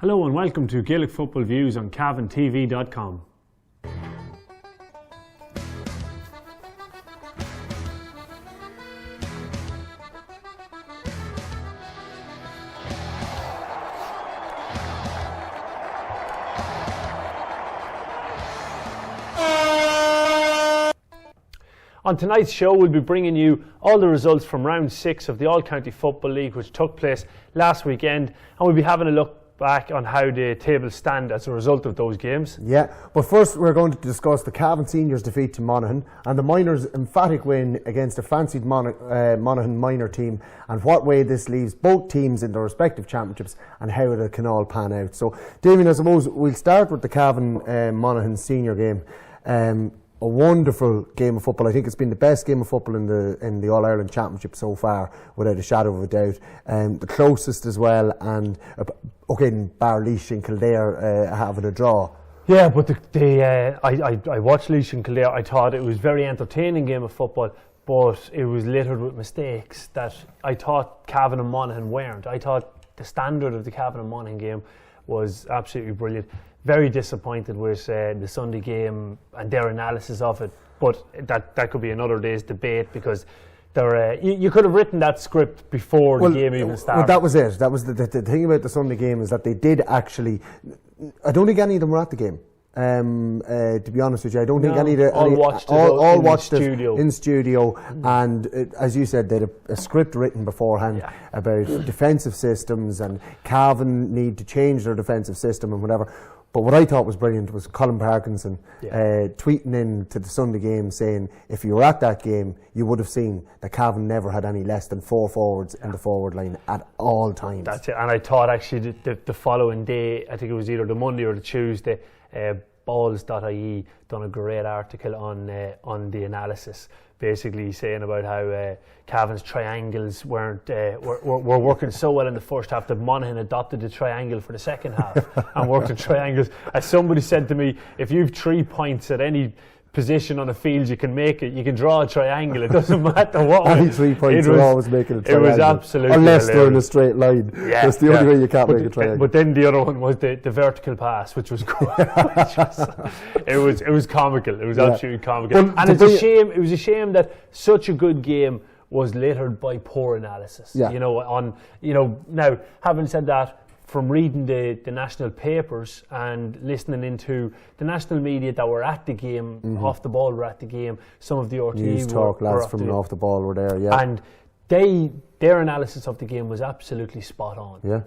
Hello and welcome to Gaelic Football Views on CavanTV.com. On tonight's show, we'll be bringing you all the results from round 6 of the All-County Football League, which took place last weekend, and we'll be having a look back on how the tables stand as a result of those games. Yeah, but first we're going to discuss the Cavan Seniors' defeat to Monaghan and the Minors' emphatic win against a fancied Monaghan minor team, and what way this leaves both teams in their respective championships and how it can all pan out. So, Damien, I suppose we'll start with the Cavan Monaghan senior game. A wonderful game of football. I think it's been the best game of football in the All-Ireland Championship so far, without a shadow of a doubt. The closest as well, and okay, bar Laois and Kildare having a draw. Yeah, but I watched Laois and Kildare. I thought it was a very entertaining game of football, but it was littered with mistakes that I thought Cavan and Monaghan weren't. I thought the standard of the Cavan and Monaghan game was absolutely brilliant. Very disappointed with the Sunday game and their analysis of it, but that could be another day's debate, because you could have written that script before the game even started. Well, that was it. That was the thing about the Sunday game, is that they did actually. I don't think any of them were at the game. To be honest with you, I don't think any of them all watched it in studio. And as you said, they had a script written beforehand about defensive systems, and Cavan need to change their defensive system and whatever. But what I thought was brilliant was Colin Parkinson tweeting in to the Sunday game saying, if you were at that game, you would have seen that Cavan never had any less than 4 forwards in the forward line at all times. That's it. And I thought actually the following day, I think it was either the Monday or the Tuesday, balls.ie done a great article on the analysis, basically saying about how Cavan's triangles were working so well in the first half that Monaghan adopted the triangle for the second half and worked in triangles. As somebody said to me, if you've 3 points at any position on a field, you can make it. You can draw a triangle. It doesn't matter what. Any 3 points are always making a triangle. It was absolutely unless hilarious. they're in a straight line. Yeah, that's the only way you can't make a triangle. But then the other one was the vertical pass, which was cool. It was comical. It was absolutely comical. Well, and it's a shame. It was a shame that such a good game was littered by poor analysis. Yeah. Now, having said that, from reading the national papers and listening into the national media that were at the game, off the ball were at the game, some of the RTE News Talk lads from off the ball were there, and their analysis of the game was absolutely spot on. Yeah.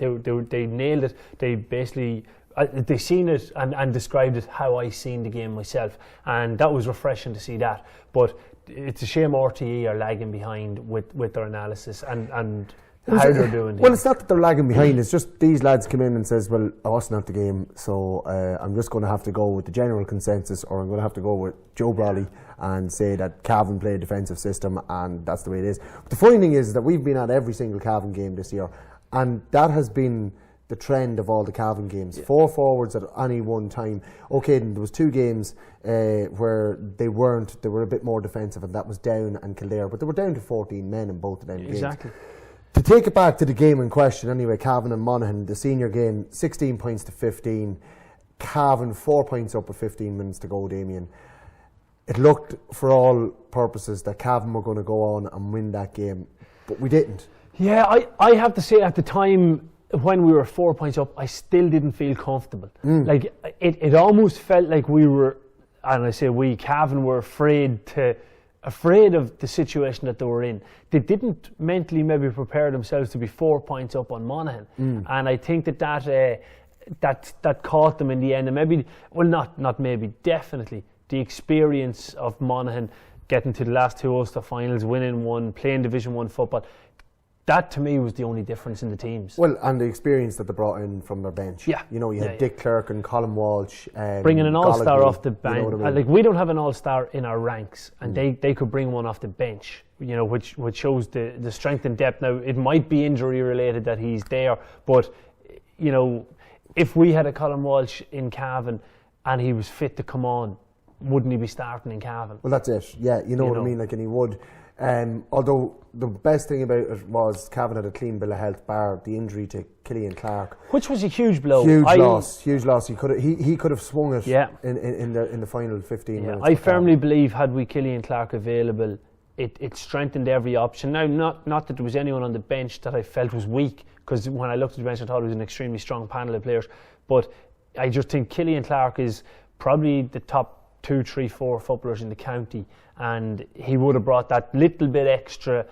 They nailed it. They basically they seen it and described it how I seen the game myself, and that was refreshing to see that. But it's a shame RTE are lagging behind with their analysis and how they're doing. Well, it's not that they're lagging behind. It's just these lads come in and says, well, I wasn't at the game, so I'm just going to have to go with the general consensus, or I'm going to have to go with Joe Brawley and say that Cavan play a defensive system, and that's the way it is. But the funny thing is that we've been at every single Cavan game this year, and that has been the trend of all the Cavan games. 4 forwards at any one time. Okay, then there was 2 games where they were a bit more defensive, and that was Down and Kildare, but they were down to 14 men in both of them games. Exactly. To take it back to the game in question anyway, Cavan and Monaghan, the senior game, 16 points to 15. Cavan 4 points up with 15 minutes to go, Damien. It looked, for all purposes, that Cavan were going to go on and win that game, but we didn't. Yeah, I have to say, at the time when we were 4 points up, I still didn't feel comfortable. Like, it almost felt like we were, and I say we, Cavan were afraid of the situation that they were in. They didn't mentally maybe prepare themselves to be 4 points up on Monaghan, and I think that caught them in the end. And maybe, well, not maybe, definitely the experience of Monaghan getting to the last 2 Ulster finals, winning one, playing Division 1 football. That to me was the only difference in the teams. Well, and the experience that they brought in from their bench. Yeah. You had Dick Clerk and Colin Walsh. Bringing an all-star off the bench. You know what I mean? Like, we don't have an all-star in our ranks, and they could bring one off the bench, which shows the strength and depth. Now, it might be injury related that he's there, but, if we had a Colin Walsh in Cavan and he was fit to come on, wouldn't he be starting in Cavan? Well, that's it. Yeah, you know what I mean? Like, and he would. Although the best thing about it was Cavan had a clean bill of health, bar the injury to Killian Clark, which was a huge blow. Huge loss. He could have swung it. Yeah. in the final 15 minutes. I firmly believe had we Killian Clark available, it strengthened every option. Now, not that there was anyone on the bench that I felt was weak, because when I looked at the bench I thought it was an extremely strong panel of players, but I just think Killian Clark is probably the top 2, 3, 4 footballers in the county, and he would have brought that little bit extra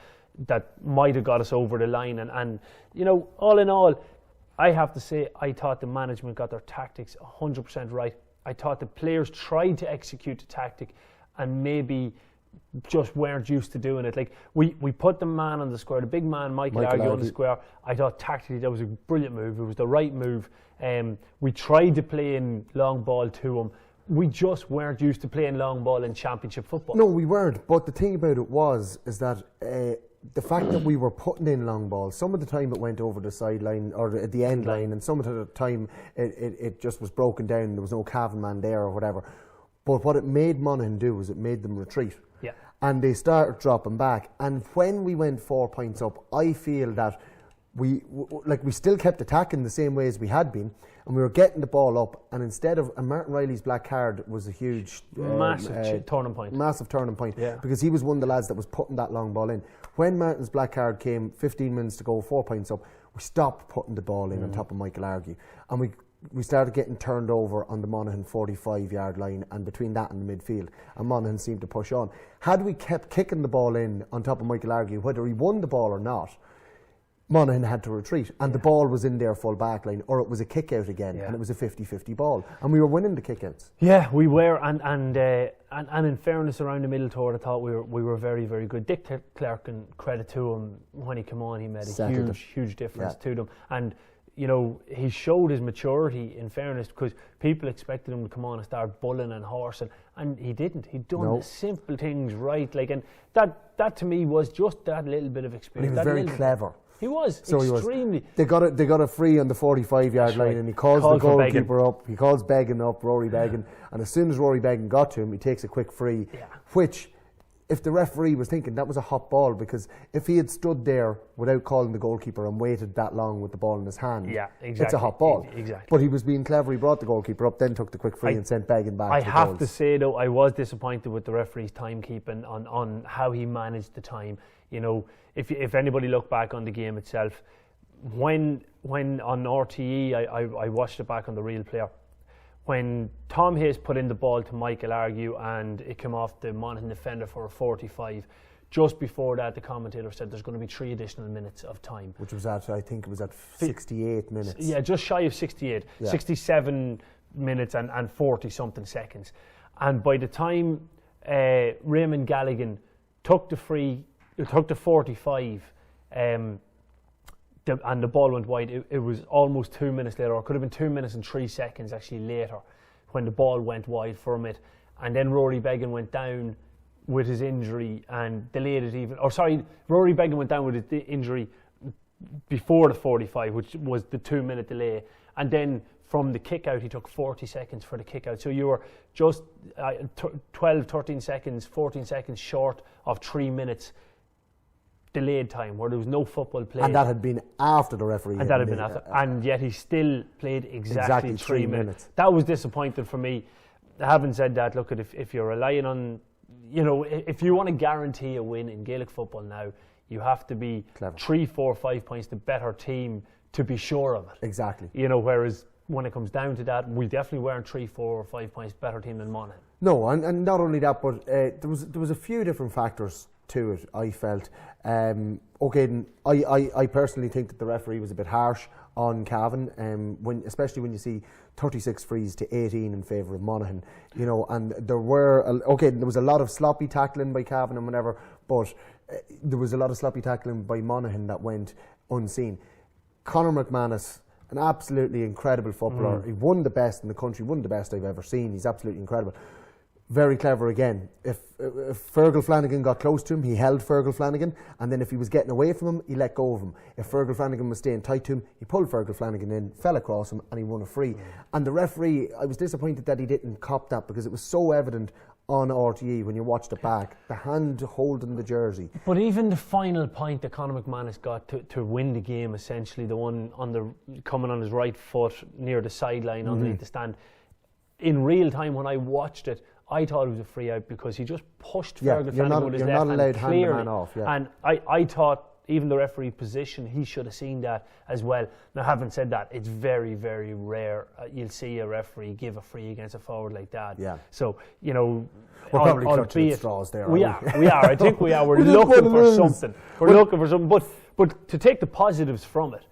that might have got us over the line. And you know, all in all, I have to say I thought the management got their tactics 100% right. I thought the players tried to execute the tactic and maybe just weren't used to doing it. Like we put the man on the square, the big man Michael Argy on the square. I thought tactically that was a brilliant move. It was the right move. We tried to play in long ball to him. We just weren't used to playing long ball in championship football. No, we weren't. But the thing about it is that the fact that we were putting in long balls, some of the time it went over the sideline or at the end line, and some of the time it just was broken down. There was no Cavan man there or whatever. But what it made Monaghan do was it made them retreat. Yeah. And they started dropping back. And when we went 4 points up, I feel that we still kept attacking the same way as we had been, and we were getting the ball up, and instead of Martin Riley's black card was a huge massive turning point, because he was one of the lads that was putting that long ball in. When Martin's black card came 15 minutes to go, 4 points up, we stopped putting the ball in on top of Michael Argy, and we started getting turned over on the Monaghan 45-yard line and between that and the midfield, and Monaghan seemed to push on. Had we kept kicking the ball in on top of Michael Argy, whether he won the ball or not, Monaghan had to retreat, and the ball was in their full back line, or it was a kick out again, and it was a 50-50 ball, and we were winning the kick-outs. Yeah, we were, and in fairness, around the middle third, I thought we were very, very good. Dick Clark, and credit to him, when he came on, he made a huge difference to them, and you know, he showed his maturity, in fairness, because people expected him to come on and start bulling and horsing, and he didn't. He'd done the simple things right, like, and that to me was just that little bit of experience. And he was very clever. He was extremely. They got a free on the 45-yard line, and he calls the goalkeeper up. He calls Beggan up, Rory Beggan, and as soon as Rory Beggan got to him, he takes a quick free, which, if the referee was thinking, that was a hot ball, because if he had stood there without calling the goalkeeper and waited that long with the ball in his hand, it's a hot ball. Exactly. But he was being clever. He brought the goalkeeper up, then took the quick free and sent Beggan back. I have to say, though, I was disappointed with the referee's timekeeping on how he managed the time. You know, if anybody looked back on the game itself, when on RTE, I watched it back on the real player. When Tom Hayes put in the ball to Michael Argy and it came off the Monaghan defender for a 45, just before that the commentator said there's going to be 3 additional minutes of time. Which was at, I think it was at 68 minutes. Yeah, just shy of 68. 67 minutes and 40 something seconds. And by the time Raymond Galligan took the 45, and the ball went wide, it was almost 2 minutes later, or it could have been 2 minutes and 3 seconds actually later, when the ball went wide from it, and then Rory Beggan went down with his injury and delayed it even. Rory Beggan went down with his injury before the 45, which was the 2 minute delay, and then from the kick out he took 40 seconds for the kick out. So you were just 12, 13 seconds, 14 seconds short of 3 minutes delayed time, where there was no football played. And that had been after the referee. And yet he still played exactly 3 minutes. That was disappointing for me. Having said that, look, if you're relying on, you know, if you want to guarantee a win in Gaelic football now, you have to be clever. 3, 4, 5 points the better team to be sure of it. Exactly. You know, whereas when it comes down to that, we definitely weren't 3, 4 or 5 points better team than Monaghan. No, and not only that, but there was a few different factors to it, I felt. I personally think that the referee was a bit harsh on Cavan, especially when you see 36 frees to 18 in favour of Monaghan, you know, and there was a lot of sloppy tackling by Cavan and whatever, but there was a lot of sloppy tackling by Monaghan that went unseen. Conor McManus, an absolutely incredible footballer. He won the best in the country, one of the best I've ever seen. He's absolutely incredible. Very clever again. If Fergal Flanagan got close to him, he held Fergal Flanagan, and then if he was getting away from him, he let go of him. If Fergal Flanagan was staying tight to him, he pulled Fergal Flanagan in, fell across him, and he won a free. And the referee, I was disappointed that he didn't cop that, because it was so evident on RTE when you watched it back. The hand holding the jersey. But even the final point that Conor McManus got to win the game, essentially, the one coming on his right foot near the sideline underneath the stand, in real time when I watched it, I thought it was a free out because he just pushed Fergal Flanagan with his left hand. You're not allowed to hand the man off. Yeah. And I thought, even the referee position, he should have seen that as well. Now, having said that, it's very, very rare you'll see a referee give a free against a forward like that. Yeah. So, you know, we're probably clutching at straws there. We are. I think we are. We're looking for something. But to take the positives from it,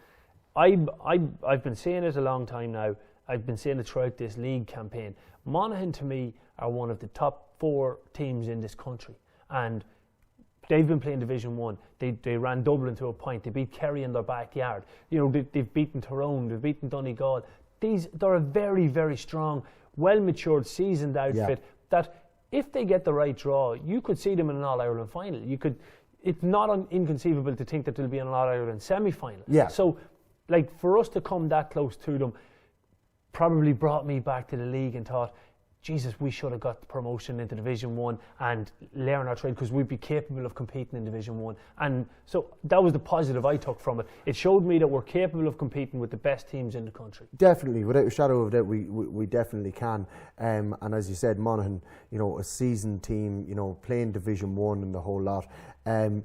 I've been saying it a long time now. I've been saying it throughout this league campaign. Monaghan, to me, are one of the top 4 teams in this country, and they've been playing Division 1. They ran Dublin to a point. They beat Kerry in their backyard. You know, they've beaten Tyrone. They've beaten Donegal. They're a very, very strong, well-matured, seasoned outfit that if they get the right draw, you could see them in an All-Ireland final. It's not inconceivable to think that they'll be in an All-Ireland semi-final. Yeah. So, like, for us to come that close to them probably brought me back to the league and thought, Jesus, we should have got the promotion into Division 1 and learn our trade because we'd be capable of competing in Division 1. And so that was the positive I took from it. It showed me that we're capable of competing with the best teams in the country. Definitely, without a shadow of a doubt, we definitely can. And as you said, Monaghan, you know, a seasoned team, you know, playing Division 1 and the whole lot. The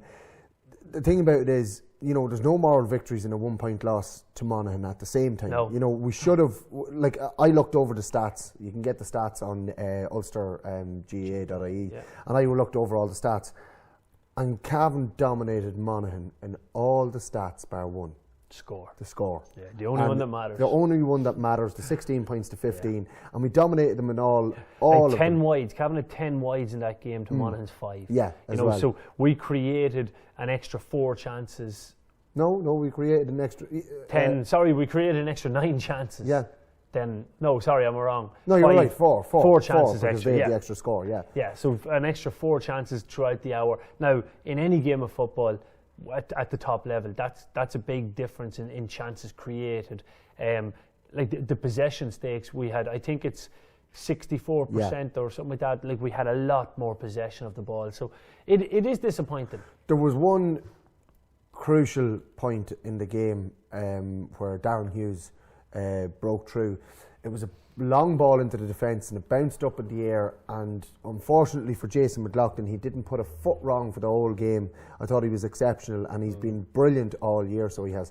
thing about it is, you know, there's no moral victories in a 1-point loss to Monaghan at the same time. No. You know, we should have, like, I looked over the stats. You can get the stats on ulsterga.ie. And I looked over all the stats. And Cavan dominated Monaghan in all the stats bar one. The score. Yeah, the only one that matters. The only one that matters, the 16 points to 15. Yeah. And we dominated them in all of 10 them. wides. Cavan had 10 wides in that game to Monaghan's 5. Yeah, you know, well. So we created an extra 4 chances. No, we created an extra... we created an extra 9 chances. Yeah. Then, no, sorry, I'm wrong. No, you're right, 4 chances because extra. They had the extra score, yeah. Yeah, so an extra 4 chances throughout the hour. Now, in any game of football, at the top level, that's a big difference in chances created. Like the possession stakes we had, I think it's 64% or something like that. Like, we had a lot more possession of the ball, so it is disappointing. There was one crucial point in the game where Darren Hughes broke through. It was a long ball into the defence and it bounced up in the air, and unfortunately for Jason McLaughlin, he didn't put a foot wrong for the whole game. I thought he was exceptional and he's been brilliant all year, so he has.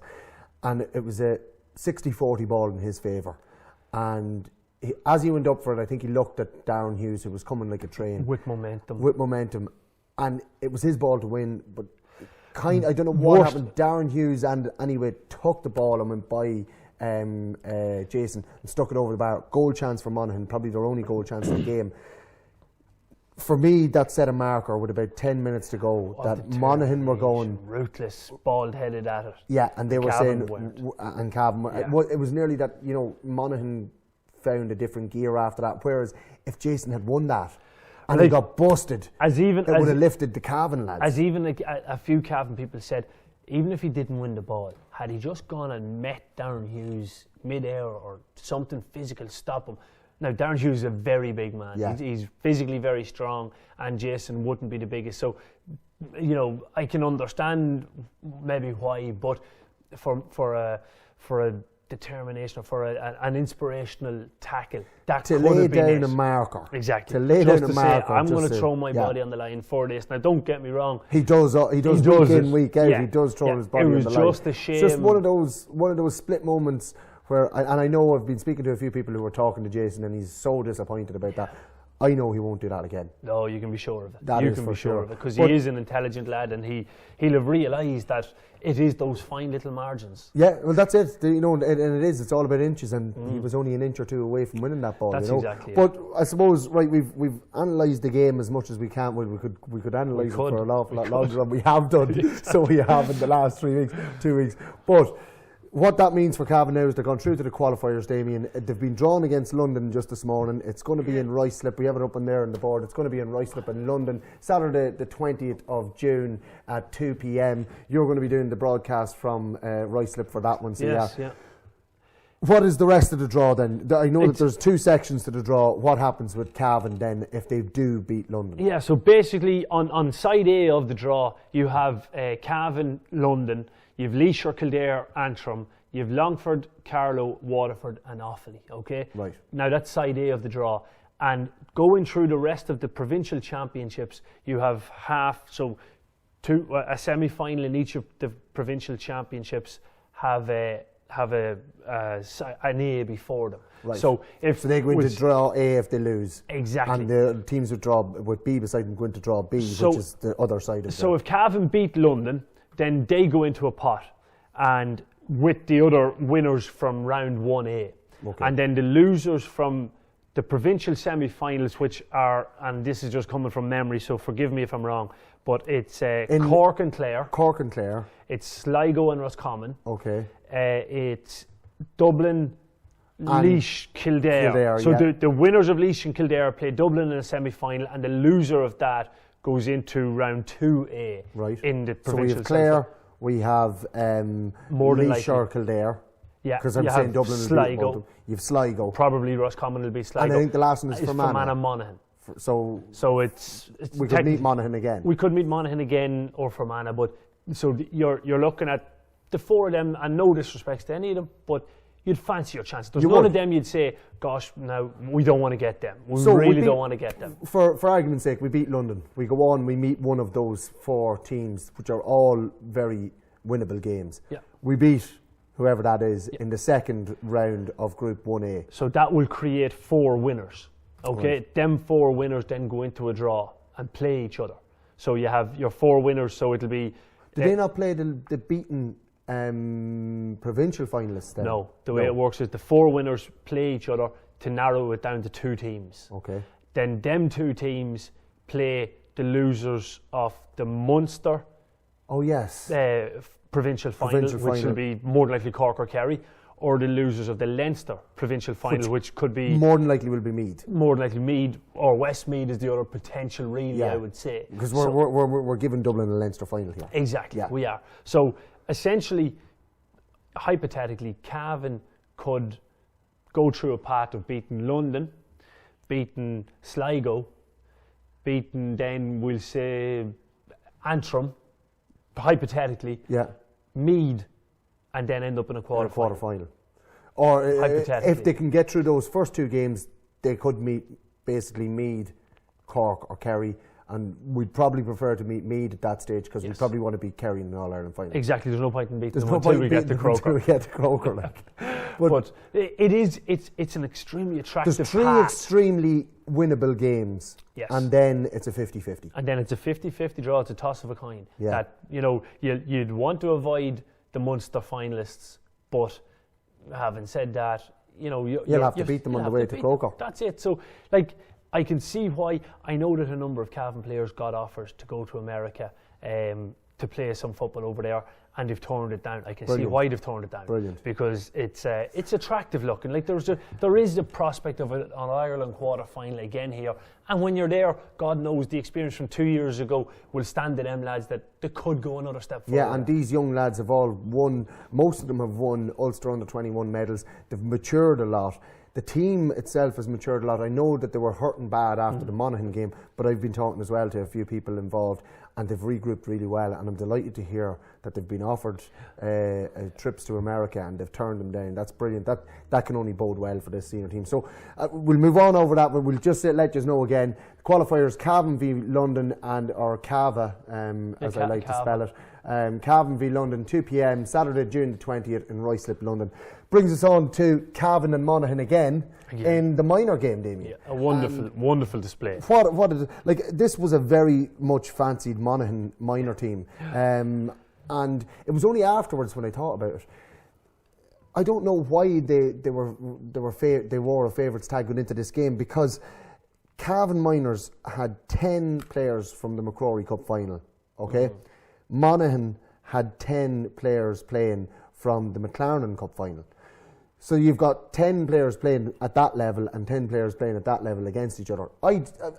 And it was a 60-40 ball in his favour, and as he went up for it, I think he looked at Darren Hughes, who was coming like a train with momentum, and it was his ball to win. But I don't know what happened. Darren Hughes and anyway took the ball and went by Jason and stuck it over the bar. Goal chance for Monaghan, probably their only goal chance of the game. For me, that set a marker with about 10 minutes to go that Monaghan were going ruthless, bald-headed at it. Yeah, and they were Cavan saying, and Cavan, it was nearly that, you know, Monaghan found a different gear after that. Whereas if Jason had won that and he got busted, it would have lifted the Cavan lads. As even a few Cavan people said, even if he didn't win the ball, had he just gone and met Darren Hughes mid-air or something physical stop him. Now, Darren Hughes is a very big man. Yeah. He's physically very strong, and Jason wouldn't be the biggest. So, you know, I can understand maybe why, but for a determination or for an inspirational tackle, that to lay down a marker. Exactly. To lay down a marker. I'm going to throw my body on the line for this. Now, don't get me wrong. He does week in, week out. Yeah. He does throw his body on the line. It was just a shame. It's just one of those split moments where, and I know I've been speaking to a few people who were talking to Jason, and he's so disappointed about that. I know he won't do that again. No, you can be sure of it. You can be sure of it, because he is an intelligent lad, and he'll have realised that it is those fine little margins. Yeah, well, that's it. You know, and it is. It's all about inches, and he was only an inch or two away from winning that ball. That's exactly it. But I suppose, right, we've analysed the game as much as we can. Well, we could analyse it for an awful lot longer than we have done. Exactly. So we have in the last 2 weeks. But what that means for Cavan now is they're gone through to the qualifiers, Damien. They've been drawn against London just this morning. It's going to be in Ruislip. We have it up on there on the board. It's going to be in Ruislip in London, Saturday the 20th of June at 2 p.m. You're going to be doing the broadcast from Ruislip for that one. So yes, yeah. What is the rest of the draw then? I know that there's 2 sections to the draw. What happens with Cavan then if they do beat London? Yeah, so basically on side A of the draw, you have Cavan, London, you have Leisure, Kildare, Antrim, you have Longford, Carlow, Waterford and Offaly, okay? Right. Now that's side A of the draw. And going through the rest of the provincial championships, you have a semi-final in each of the provincial championships have an A before them. Right. So they go into draw A if they lose. Exactly. And the teams with B beside them go into draw B, which is the other side of it. So if Cavan beat London, then they go into a pot, and with the other winners from round 1A. Okay. And then the losers from the provincial semi-finals, which are, and this is just coming from memory, so forgive me if I'm wrong, but it's Cork and Clare. Cork and Clare. It's Sligo and Roscommon. Okay. It's Dublin, Laois, Kildare. So the winners of Laois and Kildare play Dublin in a semi-final, and the loser of that goes into round 2A. Right. In the provincial. So we have Clare, we have Laois or Kildare. Yeah, because I'm saying Dublin. Sligo. You have Sligo. Probably Roscommon will be Sligo. And I think the last one is Fermanagh Monaghan. So it's we could meet Monaghan again. We could meet Monaghan again or Fermanagh, but so you're looking at the 4 of them, and no disrespect to any of them, but you'd fancy your chance. There's one of them you'd say, gosh, now we don't want to get them. We really don't want to get them. For argument's sake, we beat London. We go on, we meet one of those 4 teams, which are all very winnable games. Yeah. We beat whoever that is in the second round of Group 1A. So that will create 4 winners. Okay, right. Them 4 winners then go into a draw and play each other. So you have your 4 winners, so it'll be... Do they not play the beaten provincial finalists then? No, the way it works is the 4 winners play each other to narrow it down to 2 teams. Okay. Then them 2 teams play the losers of the Munster provincial final, which will be more than likely Cork or Kerry, or the losers of the Leinster provincial final, which could be... More than likely will be Meath. More than likely Meath, or Westmeath is the other potential, really, I would say. Because we're giving Dublin a Leinster final here. Exactly, we are. So, essentially, hypothetically, Cavan could go through a path of beating London, beating Sligo, beating then, we'll say, Antrim, hypothetically, Meath, and then end up in a quarter final. Or if they can get through those first 2 games, they could meet basically Meath, Cork or Kerry, and we'd probably prefer to meet Meath at that stage because we probably want to beat Kerry in the All-Ireland final. Exactly, there's no point in beating them until we get to Croker. But it's an extremely attractive There's 3 extremely winnable games, and then it's a 50-50. And then it's a 50-50 draw, it's a toss of a coin. That, you'd want to avoid the Munster finalists, but having said that, you'll have to beat them on the way to Croker. That's it. So, I can see why. I know that a number of Cavan players got offers to go to America to play some football over there, and they've turned it down. I can see why they've turned it down. Brilliant. Because it's attractive looking. There is the prospect of an Ireland quarter final again here, and when you're there, God knows the experience from 2 years ago will stand to them lads that they could go another step forward. Yeah, and these young lads have all won. Most of them have won Ulster Under 21 medals. They've matured a lot. The team itself has matured a lot. I know that they were hurting bad after the Monaghan game, but I've been talking as well to a few people involved, and they've regrouped really well, and I'm delighted to hear that they've been offered trips to America and they've turned them down. That's brilliant. That can only bode well for this senior team. So we'll move on over that, but we'll just let you know again, qualifiers Cavan v London or Cava, as I like to spell it. Cavan v London, 2 p.m, Saturday, June the 20th in Ruislip, London. Brings us on to Cavan and Monaghan again in the minor game, Damien. Yeah, a wonderful display. What is it? This was a very much fancied Monaghan minor team, and it was only afterwards when I thought about it. I don't know why they wore a favourites tag going into this game, because Cavan minors had 10 players from the McCrory Cup final. Okay, Monaghan had 10 players playing from the McLaren Cup final. So you've got 10 players playing at that level and 10 players playing at that level against each other.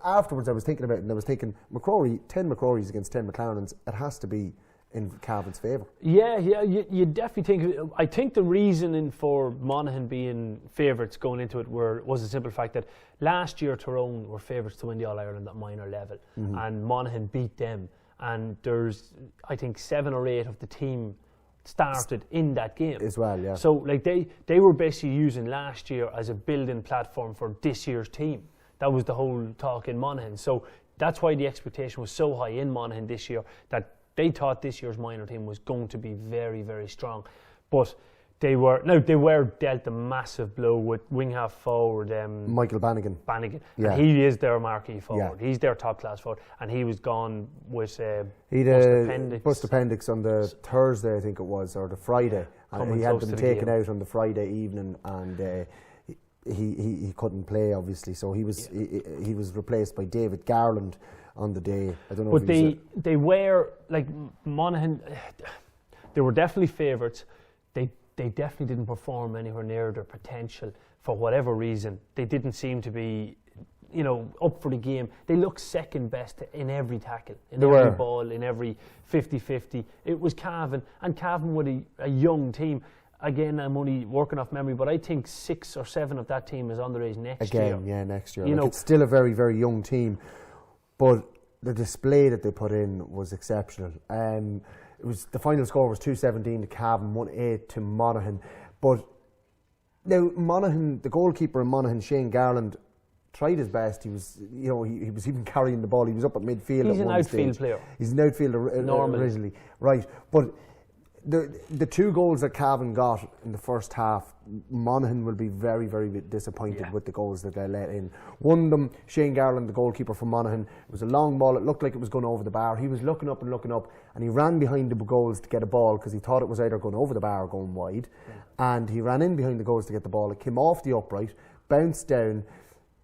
Afterwards I was thinking about it, and I was thinking, 10 McCrorys against 10 McLarens, it has to be in Cavan's favour. Yeah, you definitely think. I think the reasoning for Monaghan being favourites going into it was the simple fact that last year Tyrone were favourites to win the All-Ireland at minor level, and Monaghan beat them. And there's, I think, 7 or 8 of the team started in that game as well. Yeah. So like they were basically using last year as a building platform for this year's team. That was the whole talk in Monaghan. So that's why the expectation was so high in Monaghan this year, that they thought this year's minor team was going to be very, very strong. But they were dealt a massive blow with wing half forward Michael Bannigan. Yeah. And he is their marquee forward. Yeah. He's their top class forward, and he was gone with bust appendix on the Thursday, I think it was, or the Friday. And he had them taken out on the Friday evening, and he couldn't play, obviously. So he was replaced by David Garland on the day. I don't know. But they were like Monaghan. They were definitely favourites. They definitely didn't perform anywhere near their potential for whatever reason. They didn't seem to be, up for the game. They looked second best in every tackle, in every ball, in every 50-50. It was Cavan, and Cavan with a young team. Again, I'm only working off memory, but I think 6 or 7 of that team is underage next year. Again, yeah, next year. It's still a very, very young team, but the display that they put in was exceptional. It was, the final score was 2-17 to Cavan, 1-8 to Monaghan. But now Monaghan, the goalkeeper in Monaghan, Shane Garland, tried his best. He was, he was even carrying the ball. He was up at midfield. He's an outfield player. He's an outfielder originally, right? But the 2 goals that Cavan got in the first half, Monaghan will be very, very disappointed with the goals that they let in. One of them, Shane Garland, the goalkeeper from Monaghan, it was a long ball. It looked like it was going over the bar. He was looking up, and he ran behind the goals to get a ball because he thought it was either going over the bar or going wide. And he ran in behind the goals to get the ball. It came off the upright, bounced down,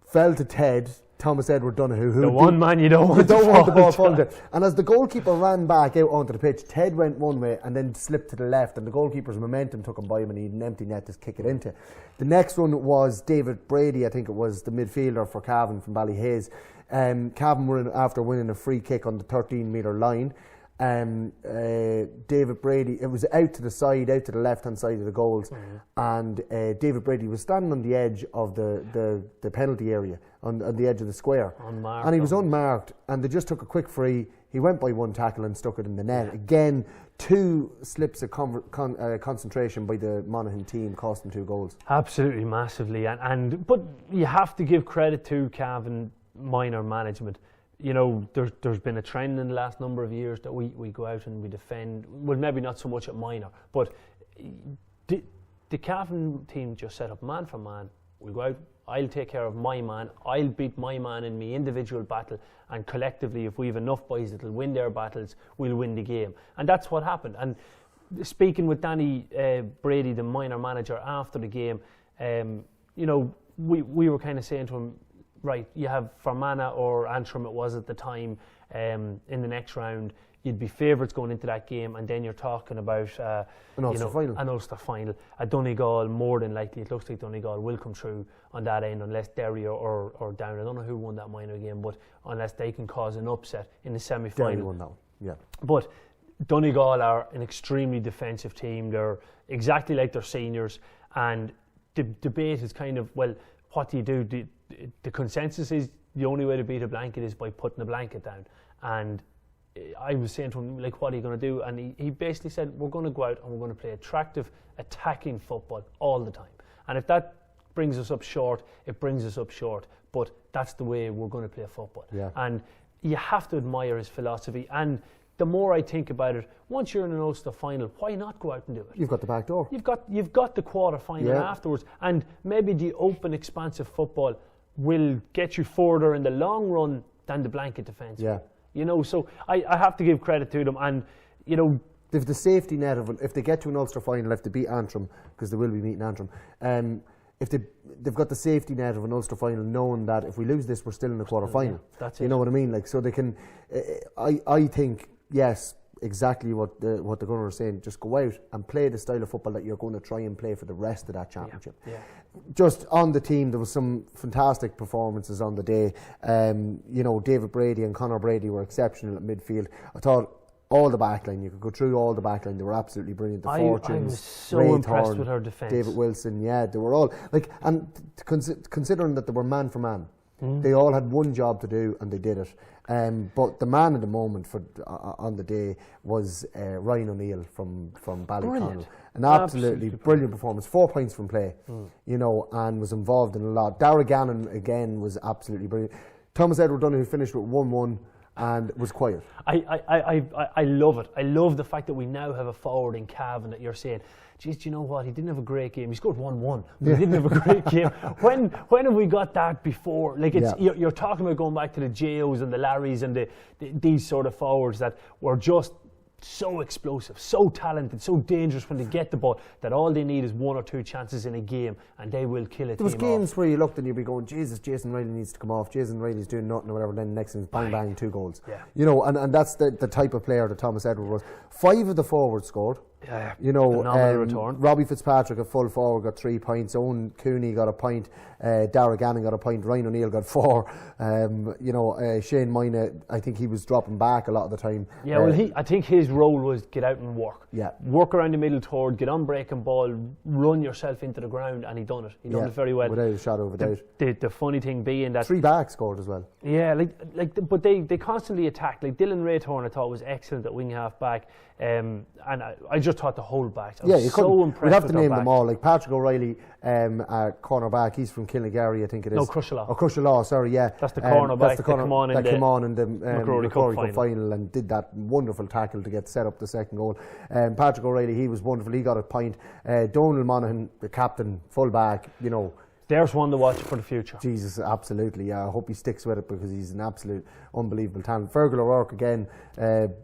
fell to Ted, Thomas Edward Donohoe, who the one man you don't want the ball falling to. And as the goalkeeper ran back out onto the pitch, Ted went one way and then slipped to the left, and the goalkeeper's momentum took him by him, and he had an empty net to kick it into. The next one was David Brady, I think it was, the midfielder for Cavan from Ballyhaise. Cavan were in after winning a free kick on the 13-metre line. David Brady, it was out to the side, out to the left-hand side of the goals, and David Brady was standing on the edge of the penalty area, on the edge of the square, unmarked, and he was unmarked, and they just took a quick free. He went by one tackle and stuck it in the net. Again, 2 slips of concentration by the Monaghan team cost them 2 goals. Absolutely, massively, but you have to give credit to Cavan minor management. There's been a trend in the last number of years that we go out and we defend, well, maybe not so much at minor, but the Cavan team just set up man for man. We'll go out, I'll take care of my man, I'll beat my man in my individual battle, and collectively, if we have enough boys that'll win their battles, we'll win the game. And that's what happened. And speaking with Danny Brady, the minor manager, after the game, we were kind of saying to him, right, you have Fermanagh or Antrim, it was at the time, in the next round, you'd be favourites going into that game, and then you're talking about an Ulster final. At Donegal, more than likely, it looks like Donegal will come through on that end, unless Derry or Down. I don't know who won that minor game, but unless they can cause an upset in the semi-final. Derry won that one, yeah. But Donegal are an extremely defensive team. They're exactly like their seniors, and the debate is kind of, well, what do you do? The consensus is the only way to beat a blanket is by putting a blanket down. And I was saying to him, like, what are you going to do? And he basically said, we're going to go out and we're going to play attractive, attacking football all the time. And if that brings us up short, it brings us up short. But that's the way we're going to play football. Yeah. And you have to admire his philosophy. And the more I think about it, once you're in an Ulster final, why not go out and do it? You've got the back door. You've got the quarter final afterwards, and maybe the open, expansive football will get you further in the long run than the blanket defence. Yeah. So I have to give credit to them, and they've the safety net of, if they get to an Ulster final, if they beat Antrim, because they will be meeting Antrim, if they've got the safety net of an Ulster final, knowing that if we lose this, we're still in the quarter final. That's you know what I mean? Like, so they can. I think, yes, exactly what the governor was saying. Just go out and play the style of football that you're going to try and play for the rest of that championship. Yeah. Just on the team, there was some fantastic performances on the day. David Brady and Conor Brady were exceptional at midfield. I thought all the backline. You could go through all the backline. They were absolutely brilliant. The Fortunes, I was so impressed with her defence. David Wilson, they were all like, and considering that they were man for man, they all had one job to do and they did it. But the man of the moment on the day was Ryan O'Neill from Ballyconnell. An absolutely brilliant performance. 4 points from play, and was involved in a lot. Dara Gannon again was absolutely brilliant. Thomas Edward Donohoe finished with 1-1 and was quiet. I love it. I love the fact that we now have a forward in Cavan that you're saying, geez, do you know what? He didn't have a great game. He scored 1-1, but he didn't have a great game. When have we got that before? Like you're talking about going back to the J.O.s and the Larrys and these sort of forwards that were just so explosive, so talented, so dangerous when they get the ball that all they need is 1 or 2 chances in a game and they will kill it. There was games where you looked and you'd be going, Jesus, Jason Riley needs to come off. Jason Riley's doing nothing or whatever. Then the next thing is bang, bang, 2 goals. Yeah. And that's the type of player that Thomas Edward was. 5 of the forwards scored. Yeah. Robbie Fitzpatrick, a full forward, got 3 points. Owen Cooney got a point. Dara Gannon got a point. Ryan O'Neill got 4. Shane Moyna, I think he was dropping back a lot of the time. Yeah, I think his role was get out and work. Yeah. Work around the middle toward, get on breaking ball, run yourself into the ground, and he done it. He done it very well. Without a shadow of a doubt. The funny thing being that 3 backs scored as well. Yeah, but they constantly attacked. Like Dylan Raythorne, I thought was excellent at wing half back. And I just thought the whole backs. I was so impressed. We'd have to name them all. Like Patrick O'Reilly, corner back. He's from Kilnagarry, I think it is. No, Crushlaw. Oh, Crushlaw, sorry, yeah. That's the corner back that came on in the McCrory Cup final and did that wonderful tackle to get set up the second goal. Patrick O'Reilly, he was wonderful. He got a point. Donald Monaghan, the captain, full back. There's one to watch for the future. Jesus, absolutely. I hope he sticks with it because he's an absolute unbelievable talent. Fergal O'Rourke again,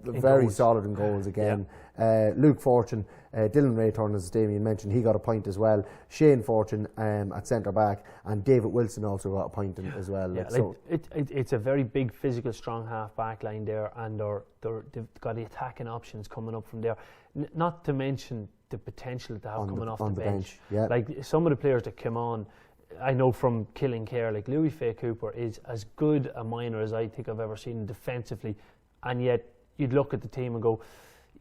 very solid in goals again. Yeah. Luke Fortune, Dylan Raythorne, as Damien mentioned, he got a point as well. Shane Fortune at centre back, and David Wilson also got a point as well. Yeah, it's a very big, physical, strong half back line there, and they've got the attacking options coming up from there. Not to mention the potential that they have coming off the bench. Yeah. Like some of the players that come on, I know from Killincare, like Louis Fay Cooper is as good a minor as I think I've ever seen defensively, and yet you'd look at the team and go,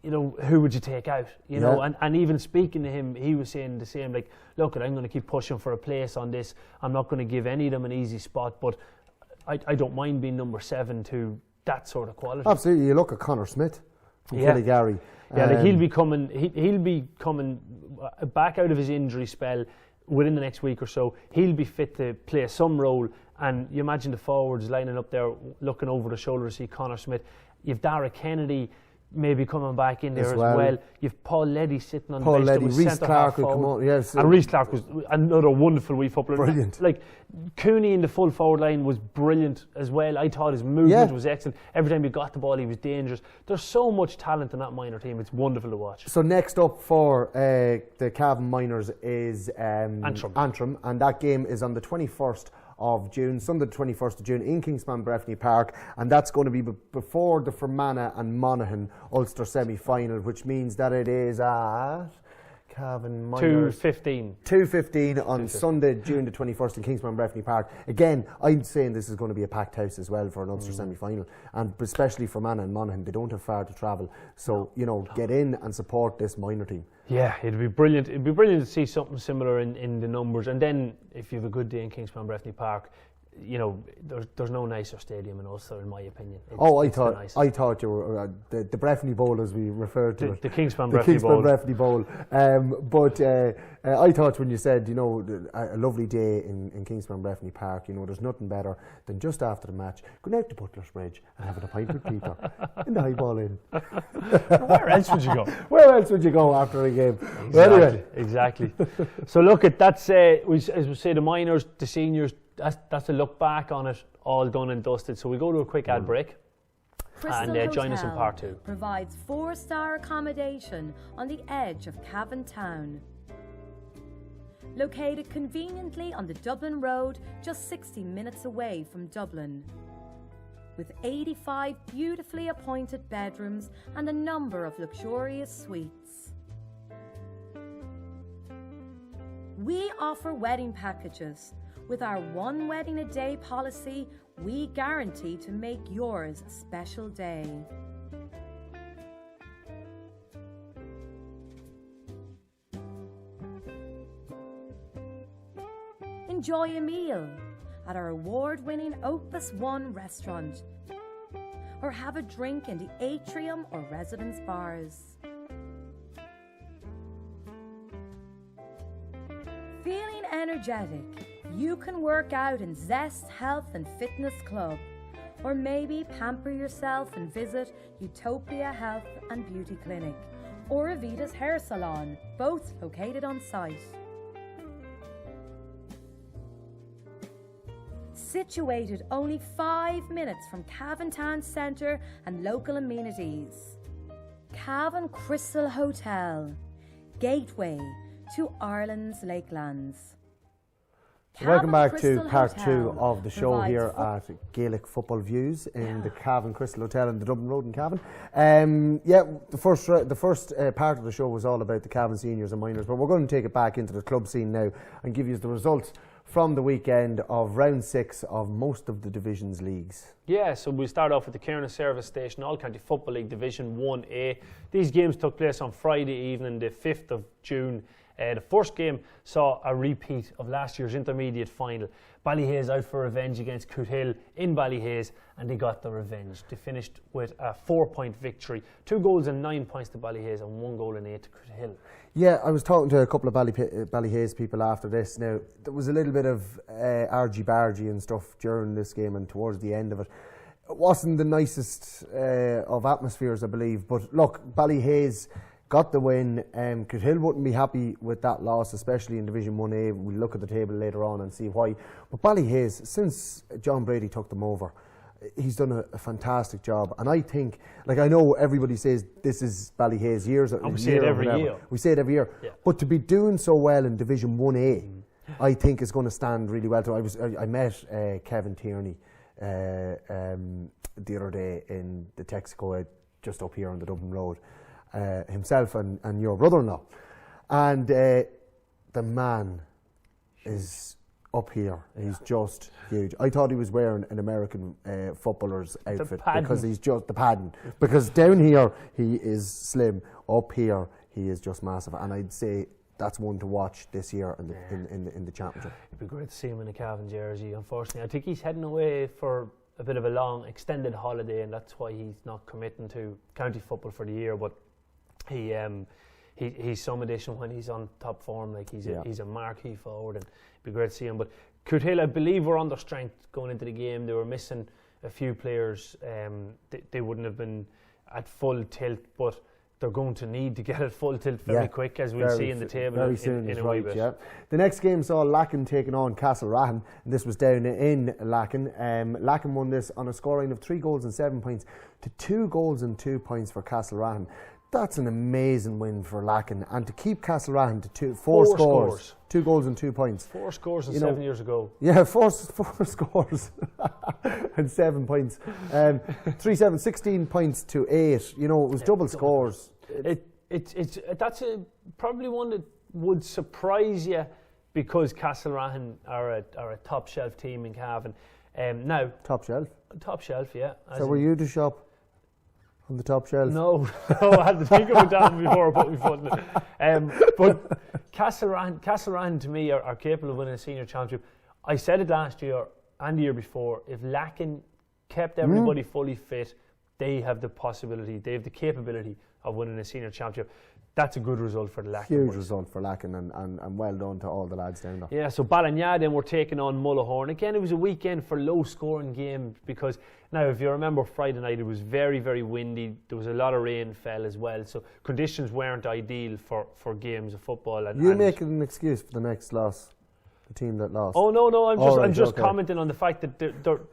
who would you take out? And even speaking to him, he was saying the same, like, look, I'm going to keep pushing for a place on this. I'm not going to give any of them an easy spot, but I don't mind being number 7 to that sort of quality. Absolutely. You look at Connor Smith from Killygarry. Yeah, like he'll be coming back out of his injury spell within the next week or so. He'll be fit to play some role, and you imagine the forwards lining up there looking over the shoulder to see Connor Smith. You've Dara Kennedy maybe coming back in there as well. You've Paul Leddy sitting on the bench. Rhys Clark will come on. Yes. And Rhys Clark was another wonderful wee footballer. Brilliant. Like Cooney in the full forward line was brilliant as well. I thought his movement was excellent. Every time he got the ball, he was dangerous. There's so much talent in that minor team. It's wonderful to watch. So next up for the Cavan Minors is Antrim, and that game is on the 21st of June, Sunday the 21st of June in Kingspan Breffni Park, and that's going to be before the Fermanagh and Monaghan Ulster semi-final, which means that it is at Cavan Minors 2:15 on Sunday, June the 21st in Kingspan Breffni Park. Again, I'm saying this is going to be a packed house as well for an Ulster semi-final, and especially for Fermanagh and Monaghan, they don't have far to travel, so get in and support this minor team. Yeah, it'd be brilliant. It'd be brilliant to see something similar in the numbers, and then if you have a good day in Kingspan Breffni Park, there's no nicer stadium in Ulster, in my opinion. I thought you were the Breffni Bowl, as we referred to it. The Kingspan Breffni Bowl. But I thought when you said, a lovely day in Kingspan Breffni Park, there's nothing better than just after the match going out to Butler's Bridge and having a pint with Peter in the highball in. Where else would you go? Where else would you go after a game? Exactly. So look, that's as we say, the minors, the seniors. That's a look back on it, all done and dusted. So we go to a quick ad break and join us in part 2. Provides 4-star accommodation on the edge of Cavan Town. Located conveniently on the Dublin Road, just 60 minutes away from Dublin. With 85 beautifully appointed bedrooms and a number of luxurious suites. We offer wedding packages. With our 1 wedding a day policy, we guarantee to make yours a special day. enjoy a meal at our award-winning Opus One restaurant, or have a drink in the atrium or residence bars. Feeling energetic, you can work out in Zest Health and Fitness Club, or maybe pamper yourself and visit Utopia Health and Beauty Clinic or Avita's Hair Salon, both located on site. Situated only 5 minutes from Cavan Town Centre and local amenities. Cavan Crystal Hotel, gateway to Ireland's Lakelands. Welcome back to part 2 of the show here at Gaelic Football Views in the Cavan Crystal Hotel in the Dublin Road in Cavan. The first part of the show was all about the Cavan seniors and minors, but we're going to take it back into the club scene now and give you the results from the weekend of round 6 of most of the divisions leagues. Yeah, so we start off with the Cairns Service Station All-County Football League Division 1A. These games took place on Friday evening, the 5th of June. The first game saw a repeat of last year's intermediate final. Ballyhaise out for revenge against Cootehill in Ballyhaise, and they got the revenge. They finished with a 4-point victory, 2 goals and 9 points to Ballyhaise and 1 goal and 8 to Cootehill. Yeah, I was talking to a couple of Ballyhaise people after this. Now, there was a little bit of argy-bargy and stuff during this game and towards the end of it. It wasn't the nicest of atmospheres, I believe, but look, Ballyhaise got the win. Cootehill wouldn't be happy with that loss, especially in Division 1A. We'll look at the table later on and see why. But Ballyhaise, since John Brady took them over, he's done a fantastic job. And I think, like, I know everybody says this is Ballyhaise years. And we say it every year. We say it every year. Yeah. But to be doing so well in Division 1A, I think is going to stand really well. I met Kevin Tierney the other day in the Texaco just up here on the Dublin Road. Himself and your brother-in-law, and the man is up here. He's just huge. I thought he was wearing an American footballer's outfit because he's just the padding. Because down here he is slim, up here he is just massive, and I'd say that's one to watch this year in the championship. It'd be great to see him in a Cavan jersey. Unfortunately, I think he's heading away for a bit of a long extended holiday, and that's why he's not committing to county football for the year. But he's some addition when he's on top form. Like he's a marquee forward, and it'd be great to see him. But Cootehill, I believe, were under strength going into the game. They were missing a few players. They wouldn't have been at full tilt, but they're going to need to get at full tilt very quick, as we'll see in the table very soon in a right, wee bit. Yeah. The next game saw Lacken taking on Castlerahan, and this was down in Lacken. Lacken won this on a scoreline of 3 goals and 7 points to 2 goals and 2 points for Castlerahan. That's an amazing win for Lacken, and to keep Castlerahan to 4 scores, 2 goals and 2 points. 4 scores and 7 years ago. Yeah, 4 scores and 7 points. 3-7, 16 points to 8. You know, it was double scores. That's probably one that would surprise you, because Castlerahan are a top shelf team in Cavan. Now top shelf. Top shelf, yeah. So were you to shop on the top shelf? No, I had to think of it down before I put my foot in it. But Castlerahan to me are capable of winning a senior championship. I said it last year and the year before. If Lacken kept everybody fully fit, they have the possibility, they have the capability of winning a senior championship. That's a good result for the Lacken. Huge result for Lacken, and well done to all the lads down there. Yeah, so Ballina then were taking on Mullahoran. Again, it was a weekend for low-scoring games, because now, if you remember Friday night, it was very, very windy. There was a lot of rain fell as well, so conditions weren't ideal for games of football. You making an excuse for the next loss, the team that lost? Oh no, I'm just commenting on the fact that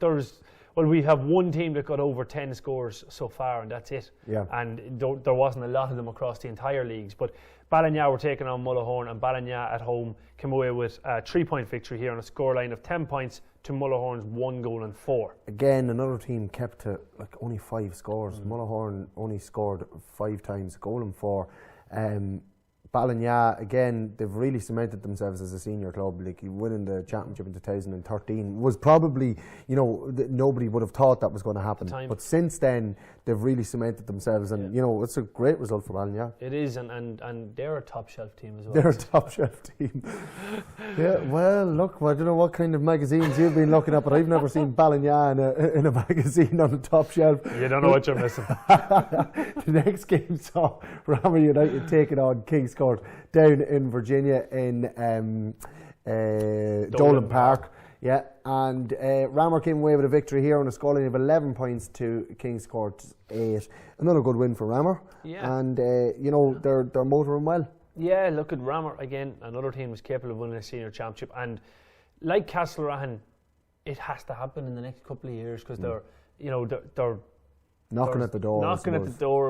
there's. Well, we have one team that got over 10 scores so far, and that's it. Yeah. And there wasn't a lot of them across the entire leagues. But Ballina were taking on Mullahoran, and Ballina at home came away with a 3-point victory here on a scoreline of 10 points to Mullahoran's 1 goal and 4. Again, another team kept to only 5 scores. Mullahoran only scored 5 times, goal and 4. Ballina, again, they've really cemented themselves as a senior club. Like, winning the championship in 2013 was probably, nobody would have thought that was going to happen. But since then, they've really cemented themselves, and you know, it's a great result for Ballinagh. It is, and they're a top shelf team as well. They're a top shelf team. Yeah, well, look, I don't know what kind of magazines you've been looking at, but I've never seen Ballinagh in a magazine on the top shelf. You don't know what you're missing. The next game saw Ramor United taking on Kings Court down in Virginia in Dolan Park. Yeah, and Ramor came away with a victory here on a scoreline of 11 points to Kings Court's 8. Another good win for Ramor. Yeah. And, you know, they're motoring well. Yeah, look at Ramor, again, another team was capable of winning a senior championship. And like Castlereaghan, it has to happen in the next couple of years because they're knocking at the door.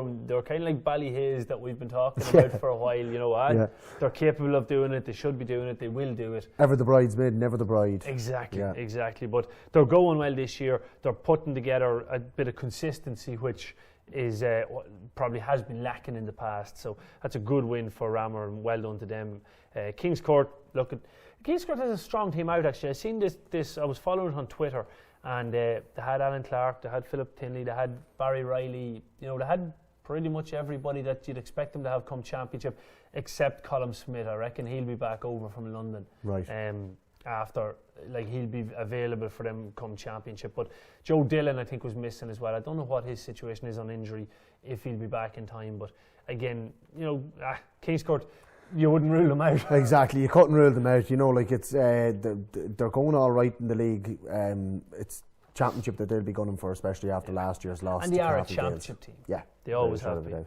And they're kind of like Ballyhaise that we've been talking about for a while. You know, they're capable of doing it. They should be doing it. They will do it. Ever the bridesmaid, never the bride. Exactly. But they're going well this year. They're putting together a bit of consistency, which is probably has been lacking in the past. So that's a good win for Ramor, and well done to them. Kings Court, Kings Court has a strong team out. Actually, I seen this. I was following it on Twitter. And they had Alan Clark, they had Philip Tinley, they had Barry Riley. You know, they had pretty much everybody that you'd expect them to have come championship, except Colm Smith. I reckon he'll be back over from London. Right. After, he'll be available for them come championship. But Joe Dillon, I think, was missing as well. I don't know what his situation is on injury, if he'll be back in time. But again, you know, Kings Court, you wouldn't rule them out. Exactly, you couldn't rule them out. You know, like it's they're going all right in the league. It's championship that they'll be gunning for, especially after last year's loss. And they are a championship team. Yeah, they always have been.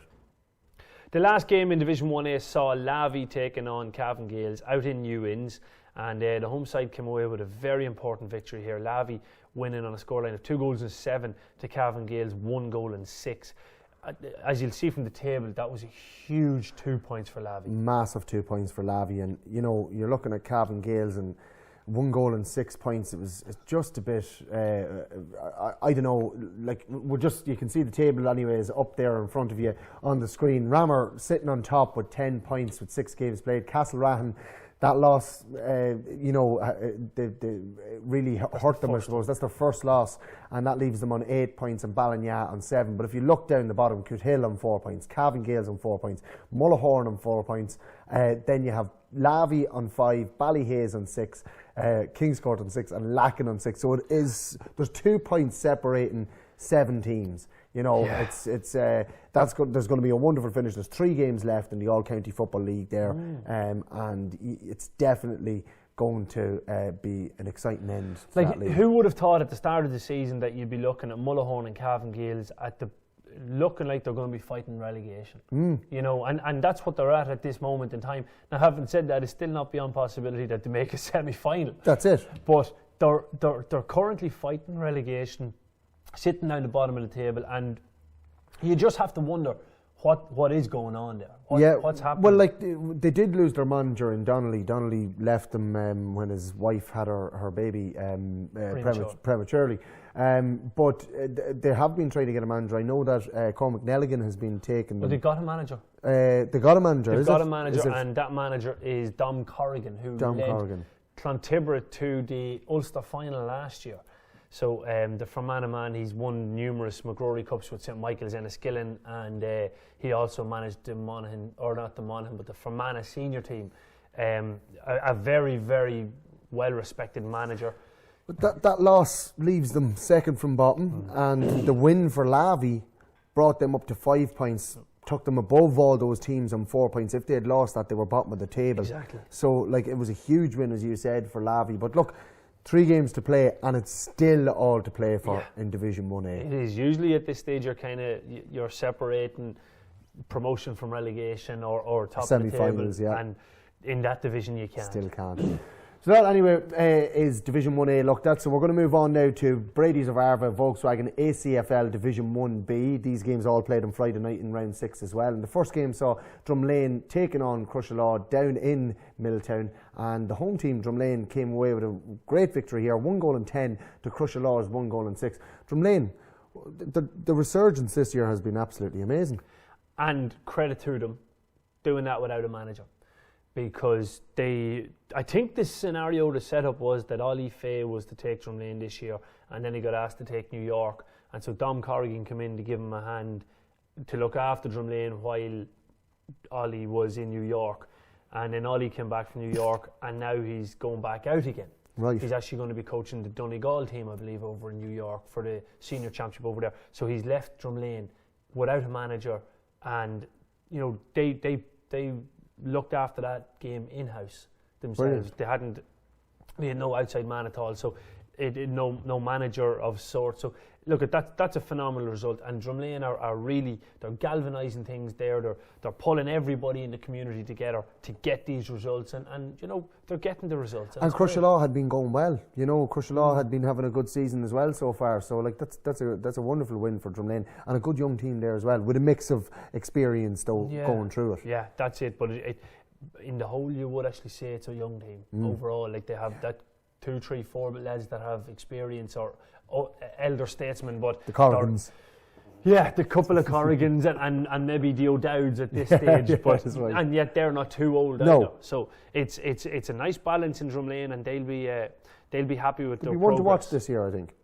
The last game in Division 1A saw Lavey taking on Cavan Gales out in New Inns, and the home side came away with a very important victory here. Lavey winning on a scoreline of 2-7 to Cavan Gales 1-6. As you'll see from the table, that was a huge 2 points for Lavey. Massive 2 points for Lavey, and you know, you're looking at Cavan Gales and 1-6 points. It was just a bit. I don't know. Like you can see the table anyways up there in front of you on the screen. Ramor sitting on top with 10 points with 6 games played. Castlereaghan, that loss, they really hurt them, I suppose. That's their first loss, and that leaves them on 8 points, and Ballinagh on 7. But if you look down the bottom, Cootehill on 4 points, Cavan Gales on 4 points, Mullahoran on 4 points. Then you have Lavey on 5, Ballyhaise on 6, Kings Court on 6, and Lacken on 6. So there's 2 points separating 7 teams. You know, it's that's good. There's going to be a wonderful finish. There's 3 games left in the All County Football League there, and it's definitely going to be an exciting end. Who would have thought at the start of the season that you'd be looking at Mullahoran and Cavan Gales looking like they're going to be fighting relegation? You know, and that's what they're at this moment in time. Now, having said that, it's still not beyond possibility that they make a semi-final. That's it. But they're currently fighting relegation, sitting down the bottom of the table, and you just have to wonder what is going on there. What's happening? Well, like they did lose their manager in Donnelly. Donnelly left them when his wife had her baby prematurely. But they have been trying to get a manager. I know that Cormac Nelligan has been taken. But they got a manager. They got a manager. They've got a manager, and that manager is Dom Corrigan, who led Clontibre to the Ulster final last year. So the Fermanagh man, he's won numerous McGrory Cups with St Michael's and Enniskillen, and he also managed the Fermanagh senior team. A very, very well-respected manager. But that loss leaves them second from bottom, and the win for Lavey brought them up to 5 points, took them above all those teams on 4 points. If they had lost that, they were bottom of the table. Exactly. So it was a huge win, as you said, for Lavey. But look, 3 games to play, and it's still all to play for in Division 1A. It is. Usually at this stage you're separating promotion from relegation or top of the table, and in that division you can't. Still can't. So that anyway is Division 1A looked at. So we're going to move on now to Brady's of Arva Volkswagen ACFL Division 1B. These games all played on Friday night in round 6 as well. And the first game saw Drumlane taking on Crushelaw down in Milltown. And the home team, Drumlane, came away with a great victory here. 1-10 to Crushelaw's 1-6. Drumlane, the resurgence this year has been absolutely amazing. And credit to them doing that without a manager. Because I think this scenario, the setup was that Ollie Fay was to take Drumlane this year, and then he got asked to take New York, And so Dom Corrigan came in to give him a hand to look after Drumlane while Ollie was in New York. And then Ollie came back from New York, and now he's going back out again. Right. He's actually going to be coaching the Donegal team, I believe, over in New York for the senior championship over there. So he's left Drumlane without a manager, and they looked after that game in-house themselves. Brilliant. They had no outside man at all, so no manager of sorts. So look, that's a phenomenal result, and Drumlane are really, they're galvanising things there. They're pulling everybody in the community together to get these results, and they're getting the results. And Crushlaw had been going well. Crushlaw had been having a good season as well so far. So that's a wonderful win for Drumlane, and a good young team there as well, with a mix of experience going through it. Yeah, that's it. But in the whole, you would actually say it's a young team overall. Like, they have that 2, 3, 4 lads that have experience or elder statesmen, but the Corrigans. Yeah, the couple of Corrigans and maybe the O'Dowds at this stage, but right. And yet they're not too old either. So it's a nice balance in Drumlane, and they'll be happy with their progress. We want to watch this year, I think.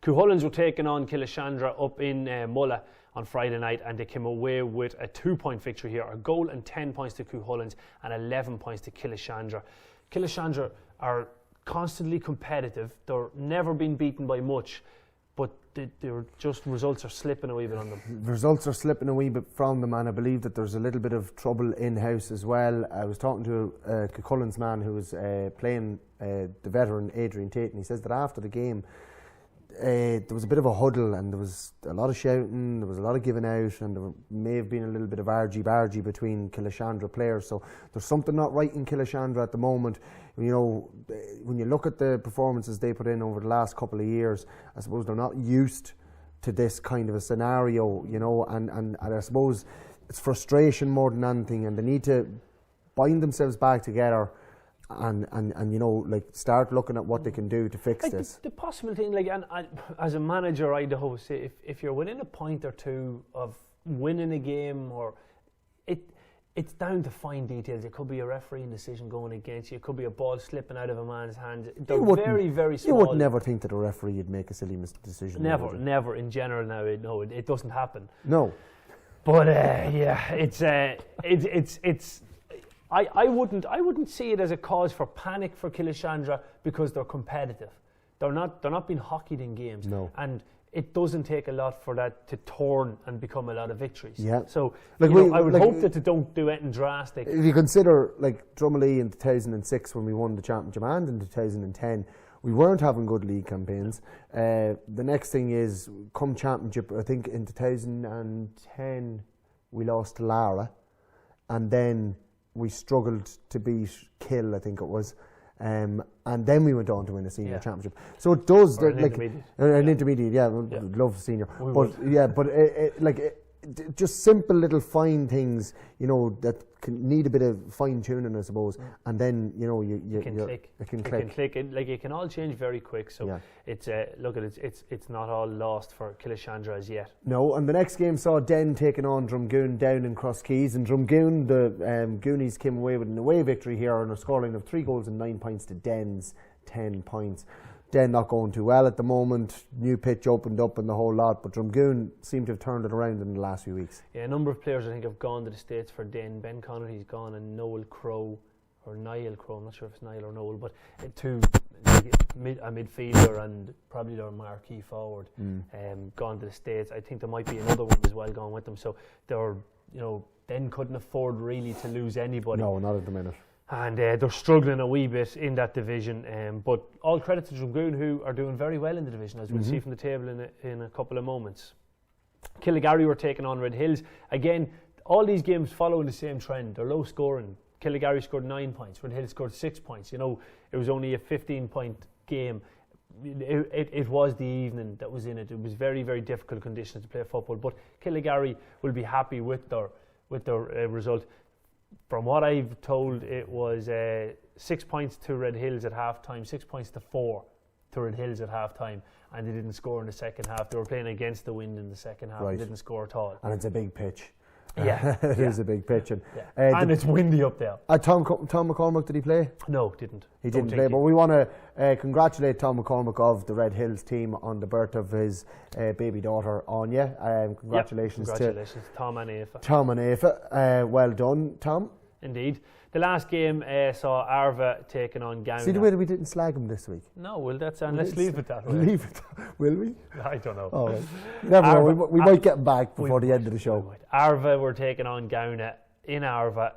Cuchullins were taking on Killashandra up in Mulla on Friday night, and they came away with a 2-point victory here, a goal and 10 points to Cuchullins and 11 points to Killashandra. Killashandra are constantly competitive. They're never been beaten by much, but they're just, results are slipping a wee bit on them. Results are slipping a wee bit from them, and I believe that there's a little bit of trouble in-house as well. I was talking to a Cuchullins man who was playing the veteran Adrian Tate, and he says that after the game there was a bit of a huddle, and there was a lot of shouting, there was a lot of giving out, and there may have been a little bit of argy-bargy between Killashandra players. So there's something not right in Killashandra at the moment. When you look at the performances they put in over the last couple of years, I suppose they're not used to this kind of a scenario, and I suppose it's frustration more than anything, and they need to bind themselves back together and start looking at what they can do to fix this. The possible thing, and as a manager, I'd always say, if you're within a point or two of winning a game, or it's down to fine details. It could be a refereeing decision going against you. It could be a ball slipping out of a man's hand. They're very, very small. You would never think that a referee would make a silly decision. Never. In general, now, it doesn't happen. No. But it's. I wouldn't see it as a cause for panic for Killashandra, because they're competitive. They're not being hockeyed in games. No. And it doesn't take a lot for that to turn and become a lot of victories. Yeah. So I would hope that they don't do anything drastic. If you consider, Drummondley in 2006, when we won the championship, and in 2010, we weren't having good league campaigns. The next thing is, come championship, I think in 2010 we lost to Lara, and then we struggled to beat Kill, I think it was. And then we went on to win a senior championship. So it does, an intermediate. An intermediate, love senior. Just simple little fine things, that can need a bit of fine tuning, I suppose. And then it can click. It can click. It can all change very quick. So it's it's not all lost for Killashandra as yet. No, and the next game saw Den taking on Drumgoon down in Crosskeys, and Drumgoon, the Goonies, came away with an away victory here on a scoreline of 3 goals and 9 points to Den's 10 points. Den not going too well at the moment. New pitch opened up and the whole lot, but Drumgoon seem to have turned it around in the last few weeks. Yeah, a number of players I think have gone to the States for Den. Ben Connerty's gone, and Noel Crow, or Niall Crow, I'm not sure if it's Niall or Noel, but a midfielder and probably their marquee forward, gone to the States. I think there might be another one as well going with them. So they're, Den couldn't afford really to lose anybody. No, not at the minute. And they're struggling a wee bit in that division, but all credit to Drumgoon, who are doing very well in the division, as we'll see from the table in a couple of moments. Killigarry were taking on Red Hills. Again, all these games following the same trend. They're low scoring. Killigarry scored 9 points. Red Hills scored 6 points. It was only a 15-point game. It was the evening that was in it. It was very, very difficult conditions to play football, but Killigarry will be happy with their result. From what I've told, it was 6 points to Red Hills at half time, 6 points to 4 to Red Hills at half time, and they didn't score in the second half. They were playing against the wind in the second half and didn't score at all. And it's a big pitch. Yeah, it is a big pitch, and it's windy up there. Tom McCormack, did he play? No, didn't. He didn't play, but we want to congratulate Tom McCormack of the Red Hills team on the birth of his baby daughter Anya. Congratulations to Tom and Aoife. Tom and Aoife. Well done, Tom. Indeed. The last game saw Arva taking on Gowna. See the way that we didn't slag him this week? No, well, let's leave it that way. Leave it. Will we? I don't know. Oh, right. Never know. We might get him back before the end of the show. Arva were taking on Gowna in Arva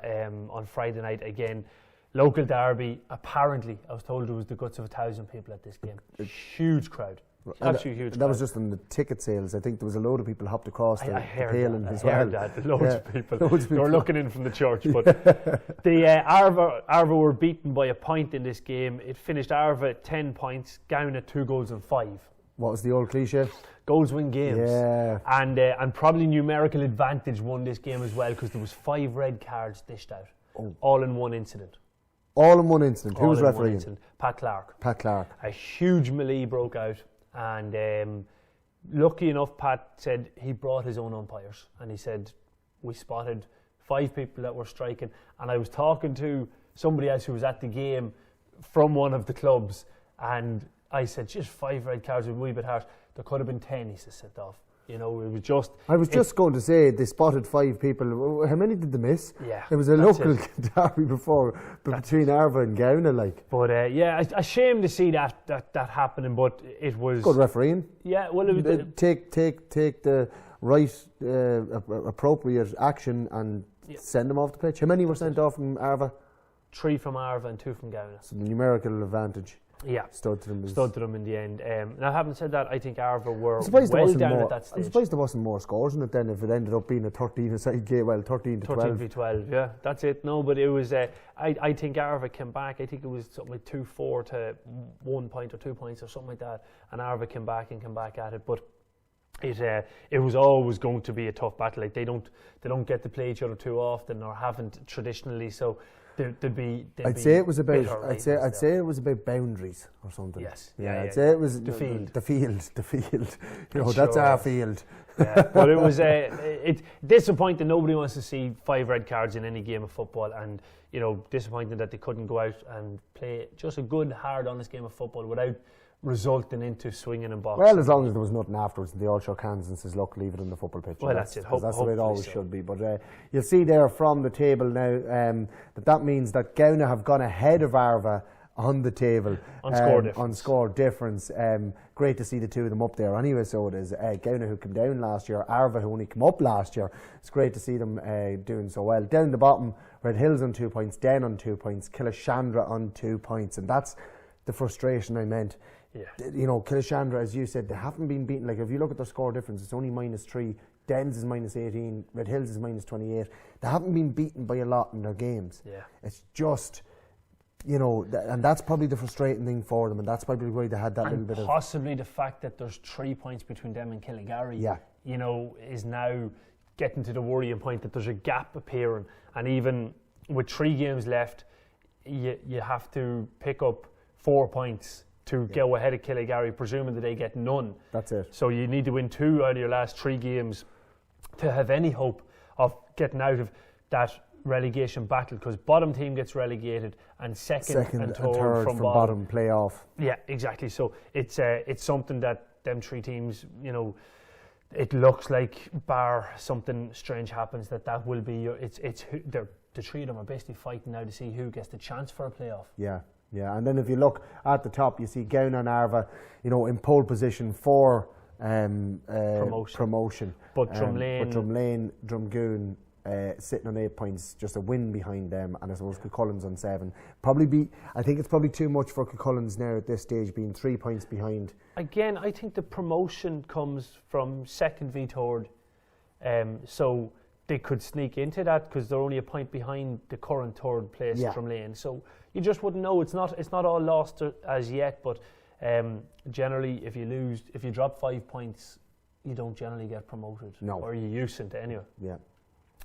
on Friday night again. Local derby. Apparently, I was told there was the guts of 1,000 people at this game. Huge crowd. Absolutely huge. That was just on the ticket sales. I think there was a load of people hopped across the Halen as well. I heard that. Loads of people. They were looking in from the church. But the Arva were beaten by a point in this game. It finished Arva 10 points, Gowna 2 goals and 5. What was the old cliche? Goals win games. Yeah. And probably numerical advantage won this game as well because there was 5 red cards dished out. All in one incident. All in one incident. Who was refereeing? Pat Clark. Pat Clark. A huge melee broke out. And lucky enough, Pat said he brought his own umpires, and he said we spotted 5 people that were striking. And I was talking to somebody else who was at the game from one of the clubs, and I said, just 5 red cards was a wee bit harsh. There could have been 10, he said, set off. You know, it was just... I was just going to say, they spotted 5 people. How many did they miss? Yeah. It was a local derby between Arva and Gowna, like. But, a shame to see that happening, but it was... Good refereeing. Yeah, well... It was take the right, appropriate action and send them off the pitch. How many were sent off from Arva? 3 from Arva and 2 from Gowna. So the numerical advantage. Yeah, stood to them in the end. Now, having said that, I think Arva were well down at that stage. I'm surprised there wasn't more scores in it then if it ended up being a 13-a-side game, 13 to 12. 13 v 12, yeah, that's it. No, but it was, I think Arva came back, I think it was something like 2-4 to 1 point or 2 points or something like that, and Arva came back at it, but it was always going to be a tough battle. Like they don't get to play each other too often or haven't traditionally, so I'd say it was about boundaries or something. Yes. I'd say it was the field. The field. You know, that's our field. Yeah, but it was it's disappointing. Nobody wants to see 5 red cards in any game of football, and you know, disappointing that they couldn't go out and play just a good, hard, honest game of football without resulting into swinging and boxing. Well, as long as there was nothing afterwards and they all shook hands and says, look, leave it on the football pitch. Well, that's it. That's the way it always should be. But you'll see there from the table now that means that Gowna have gone ahead of Arva on the table. On score difference. Great to see the two of them up there anyway, so it is. Gowna who came down last year, Arva who only came up last year. It's great to see them doing so well. Down the bottom, Red Hills on 2 points, Den on 2 points, Killashandra on 2 points. And that's the frustration I meant. Yeah. You know, Killashandra, as you said, they haven't been beaten. Like, if you look at their score difference, it's only -3. Dens is -18. Red Hills is -28. They haven't been beaten by a lot in their games. Yeah. It's just, you know, and that's probably the frustrating thing for them, and that's probably why they had that little bit of... possibly the fact that there's 3 points between them and Killigary, you know, is now getting to the worrying point that there's a gap appearing. And even with 3 games left, you have to pick up 4 points to go ahead of Killigary, presuming that they get none. That's it. So you need to win 2 out of your last 3 games to have any hope of getting out of that relegation battle, because bottom team gets relegated and second and third from bottom play off. Yeah, exactly. So it's something that them 3 teams, you know, it looks like, bar something strange happens, that will be the 3 of them are basically fighting now to see who gets the chance for a playoff. Yeah, and then if you look at the top, you see Gowna and Arva, you know, in pole position for promotion. But Drumlane, Drumgoon sitting on 8 points, just a win behind them, and I suppose Cuchullen's on 7. I think it's probably too much for Cuchullen's now at this stage, being 3 points behind. Again, I think the promotion comes from second v third, so they could sneak into that because they're only a point behind the current third place Drumlane. So you just wouldn't know. It's not all lost as yet, but generally, if you drop 5 points, you don't generally get promoted. No. Or you used to anyway. Yeah.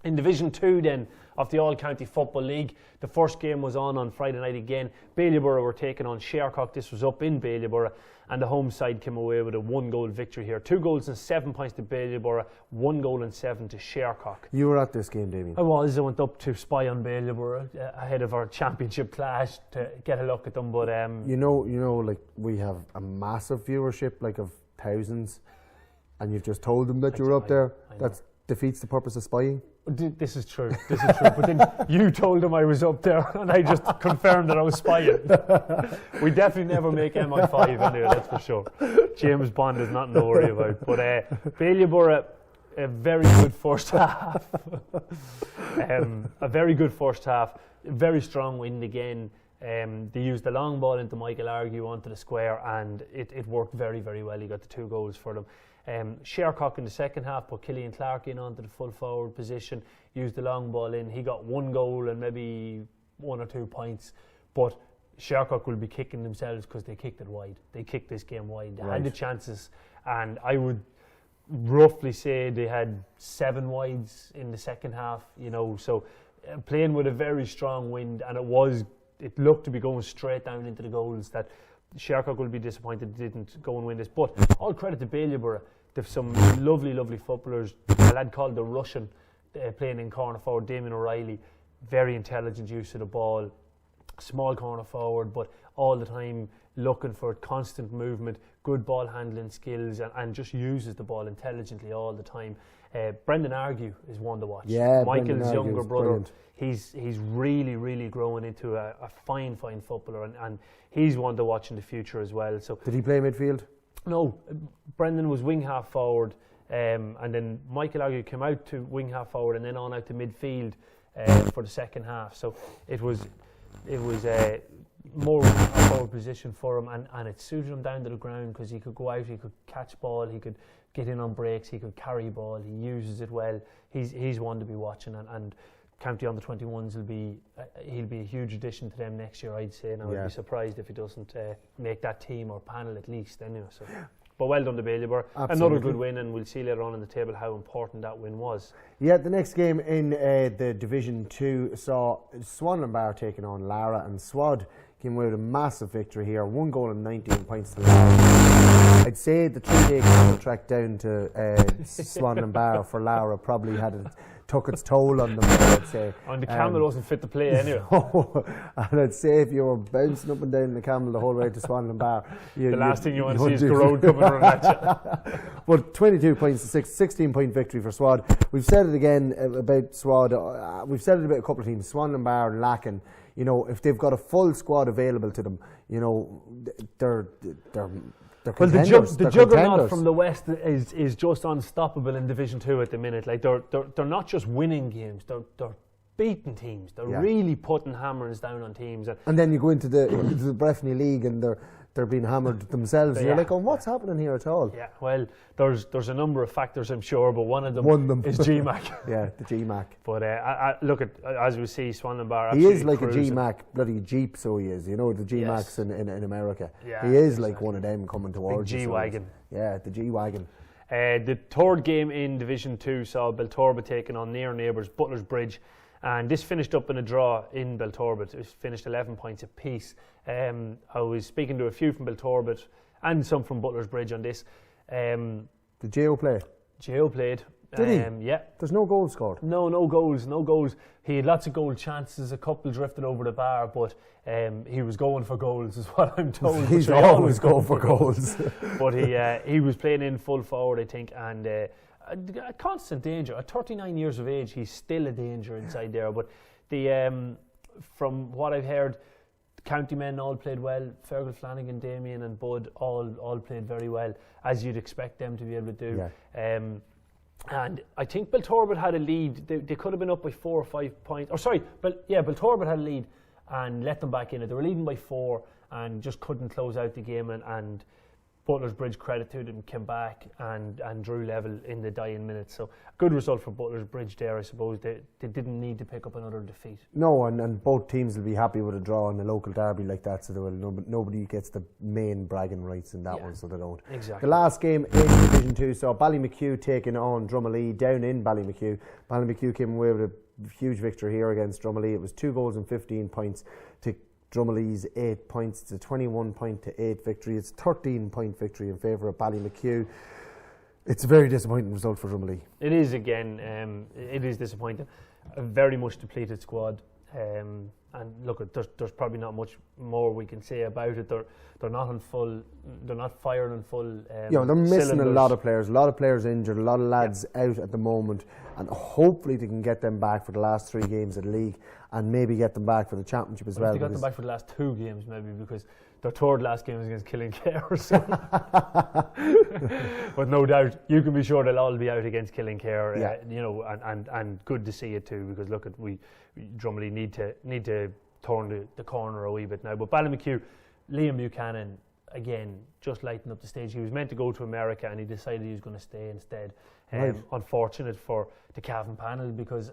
In Division 2 then of the All-County Football League, the first game was on Friday night again. Ballyborough were taking on Shercock. This was up in Ballyborough, and the home side came away with a 1-goal victory here. 2 goals and 7 points to Ballyborough, 1 goal and 7 to Shercock. You were at this game, Damien. I was. I went up to spy on Ballyborough ahead of our championship clash to get a look at them. But you know, like we have a massive viewership, like of thousands, and you've just told them that you're up there. That defeats the purpose of spying. This is true. But then you told them I was up there, and I just confirmed that I was spying. We definitely never make MI5 anyway, that's for sure. James Bond is nothing to worry about. But Ballyborough, a very good first half. A very good first half. Very strong wind again. They used the long ball into Michael Argue onto the square, and it worked very, very well. He got the 2 goals for them. Shercock in the second half put Killian Clark in onto the full forward position, used the long ball in. He got 1 goal and maybe 1 or 2 points, but Shercock will be kicking themselves because they kicked it wide. They kicked this game wide. They had the chances, and I would roughly say they had 7 wides in the second half, so playing with a very strong wind, and it looked to be going straight down into the goals. That Shercock will be disappointed they didn't go and win this. But all credit to Ballyborough. They've some lovely, lovely footballers. A lad called the Russian playing in corner forward, Damien O'Reilly. Very intelligent use of the ball. Small corner forward, but all the time looking for constant movement, good ball handling skills, and just uses the ball intelligently all the time. Brendan Argue is one to watch. Yeah, Michael's younger brother. Brilliant. He's really, really growing into a fine footballer, and he's one to watch in the future as well. So did he play midfield? No, Brendan was wing half forward, and then Michael Argue came out to wing half forward and then on out to midfield for the second half. So it was more a forward position for him, and it suited him down to the ground because he could go out, he could catch ball, he could get in on breaks, he could carry ball, he uses it well. He's one to be watching, and County Under-21s he'll be a huge addition to them next year, I'd say. Now I'd be surprised if he doesn't make that team or panel at least anyway. So, but well done to Ballyborough. Another good win, and we'll see later on in the table how important that win was. Yeah, the next game in the Division 2 saw Swanland Bar taking on Lara, and Swad came away with a massive victory here, 1 goal and 19 points to Lara. I'd say the 3-day contract down to Swanland Bar for Lara probably took its toll on them, I'd say. And the camel wasn't fit to play anyway. And I'd say if you were bouncing up and down the camel the whole way to Swanland Bar, the last thing you want to see is Garrod coming around at you. But 22 points to 16-point victory for Swad. We've said it again about Swad. We've said it about a couple of teams. Swanland Bar and Lacken. If they've got a full squad available to them, they're well, the juggernaut from the West is just unstoppable in Division 2 at the minute. Like they're not just winning games; they're beating teams. They're really putting hammers down on teams. And then you go into the Breffni League and they're being hammered themselves. And you're like, what's happening here at all? Yeah, well, there's a number of factors, I'm sure, but one of them is GMAC. Yeah, the GMAC. But look at, as we see, Swanland Bar. He is like cruising. A GMAC bloody Jeep, so he is. The GMACs in America. Yeah, he is like one of them coming towards the G-Wagon. Yeah, the G-Wagon. The third game in Division 2 saw Belturbet taking on near neighbours Butler's Bridge. And this finished up in a draw in Belturbet. It finished 11 points apiece. I was speaking to a few from Belturbet and some from Butler's Bridge on this. Did Gio play? Gio played. Did he? Yeah. There's no goals scored? No goals. He had lots of goal chances. A couple drifted over the bar, but he was going for goals is what I'm told. He's always going for goals. But he was playing in full forward, I think, and a constant danger. At 39 years of age, he's still a danger inside there. But from what I've heard, the county men all played well. Fergal, Flanagan, Damien and Bud all played very well, as you'd expect them to be able to do. Yeah. And I think Belturbet had a lead. They could have been up by 4 or 5 points. Belturbet had a lead and let them back in it. They were leading by 4 and just couldn't close out the game. And Butler's Bridge, credit to them, came back and drew level in the dying minutes. So good result for Butler's Bridge there, I suppose. They didn't need to pick up another defeat. No, and both teams will be happy with a draw in a local derby like that, so they will. Nobody gets the main bragging rights in that one, so they don't. Exactly. The last game in Division 2 saw Ballymacue taking on Drumalee down in Ballymacue. Ballymacue came away with a huge victory here against Drumalee. It was 2 goals and 15 points to Drumalee's 8 points. It's a 21-8 victory. It's a 13-point victory in favour of Ballymacue. It's a very disappointing result for Drumalee. It is, again. It is disappointing. A very much depleted squad. And look, there's probably not much more we can say about it. They're not on full. They're not firing on full. They're missing cylinders. a lot of players. A lot of players injured. A lot of lads out at the moment, and hopefully they can get them back for the last 3 games of the league, and maybe get them back for the championship as well. They got them back for the last 2 games, maybe, because their third last game was against Killincare. So. But no doubt, you can be sure they'll all be out against Killincare. And good to see it too, because look, we Drumalee need to turn the corner a wee bit now. But Ballymacue, Liam Buchanan, again, just lighting up the stage. He was meant to go to America and he decided he was going to stay instead. Unfortunate for the Cavan panel, because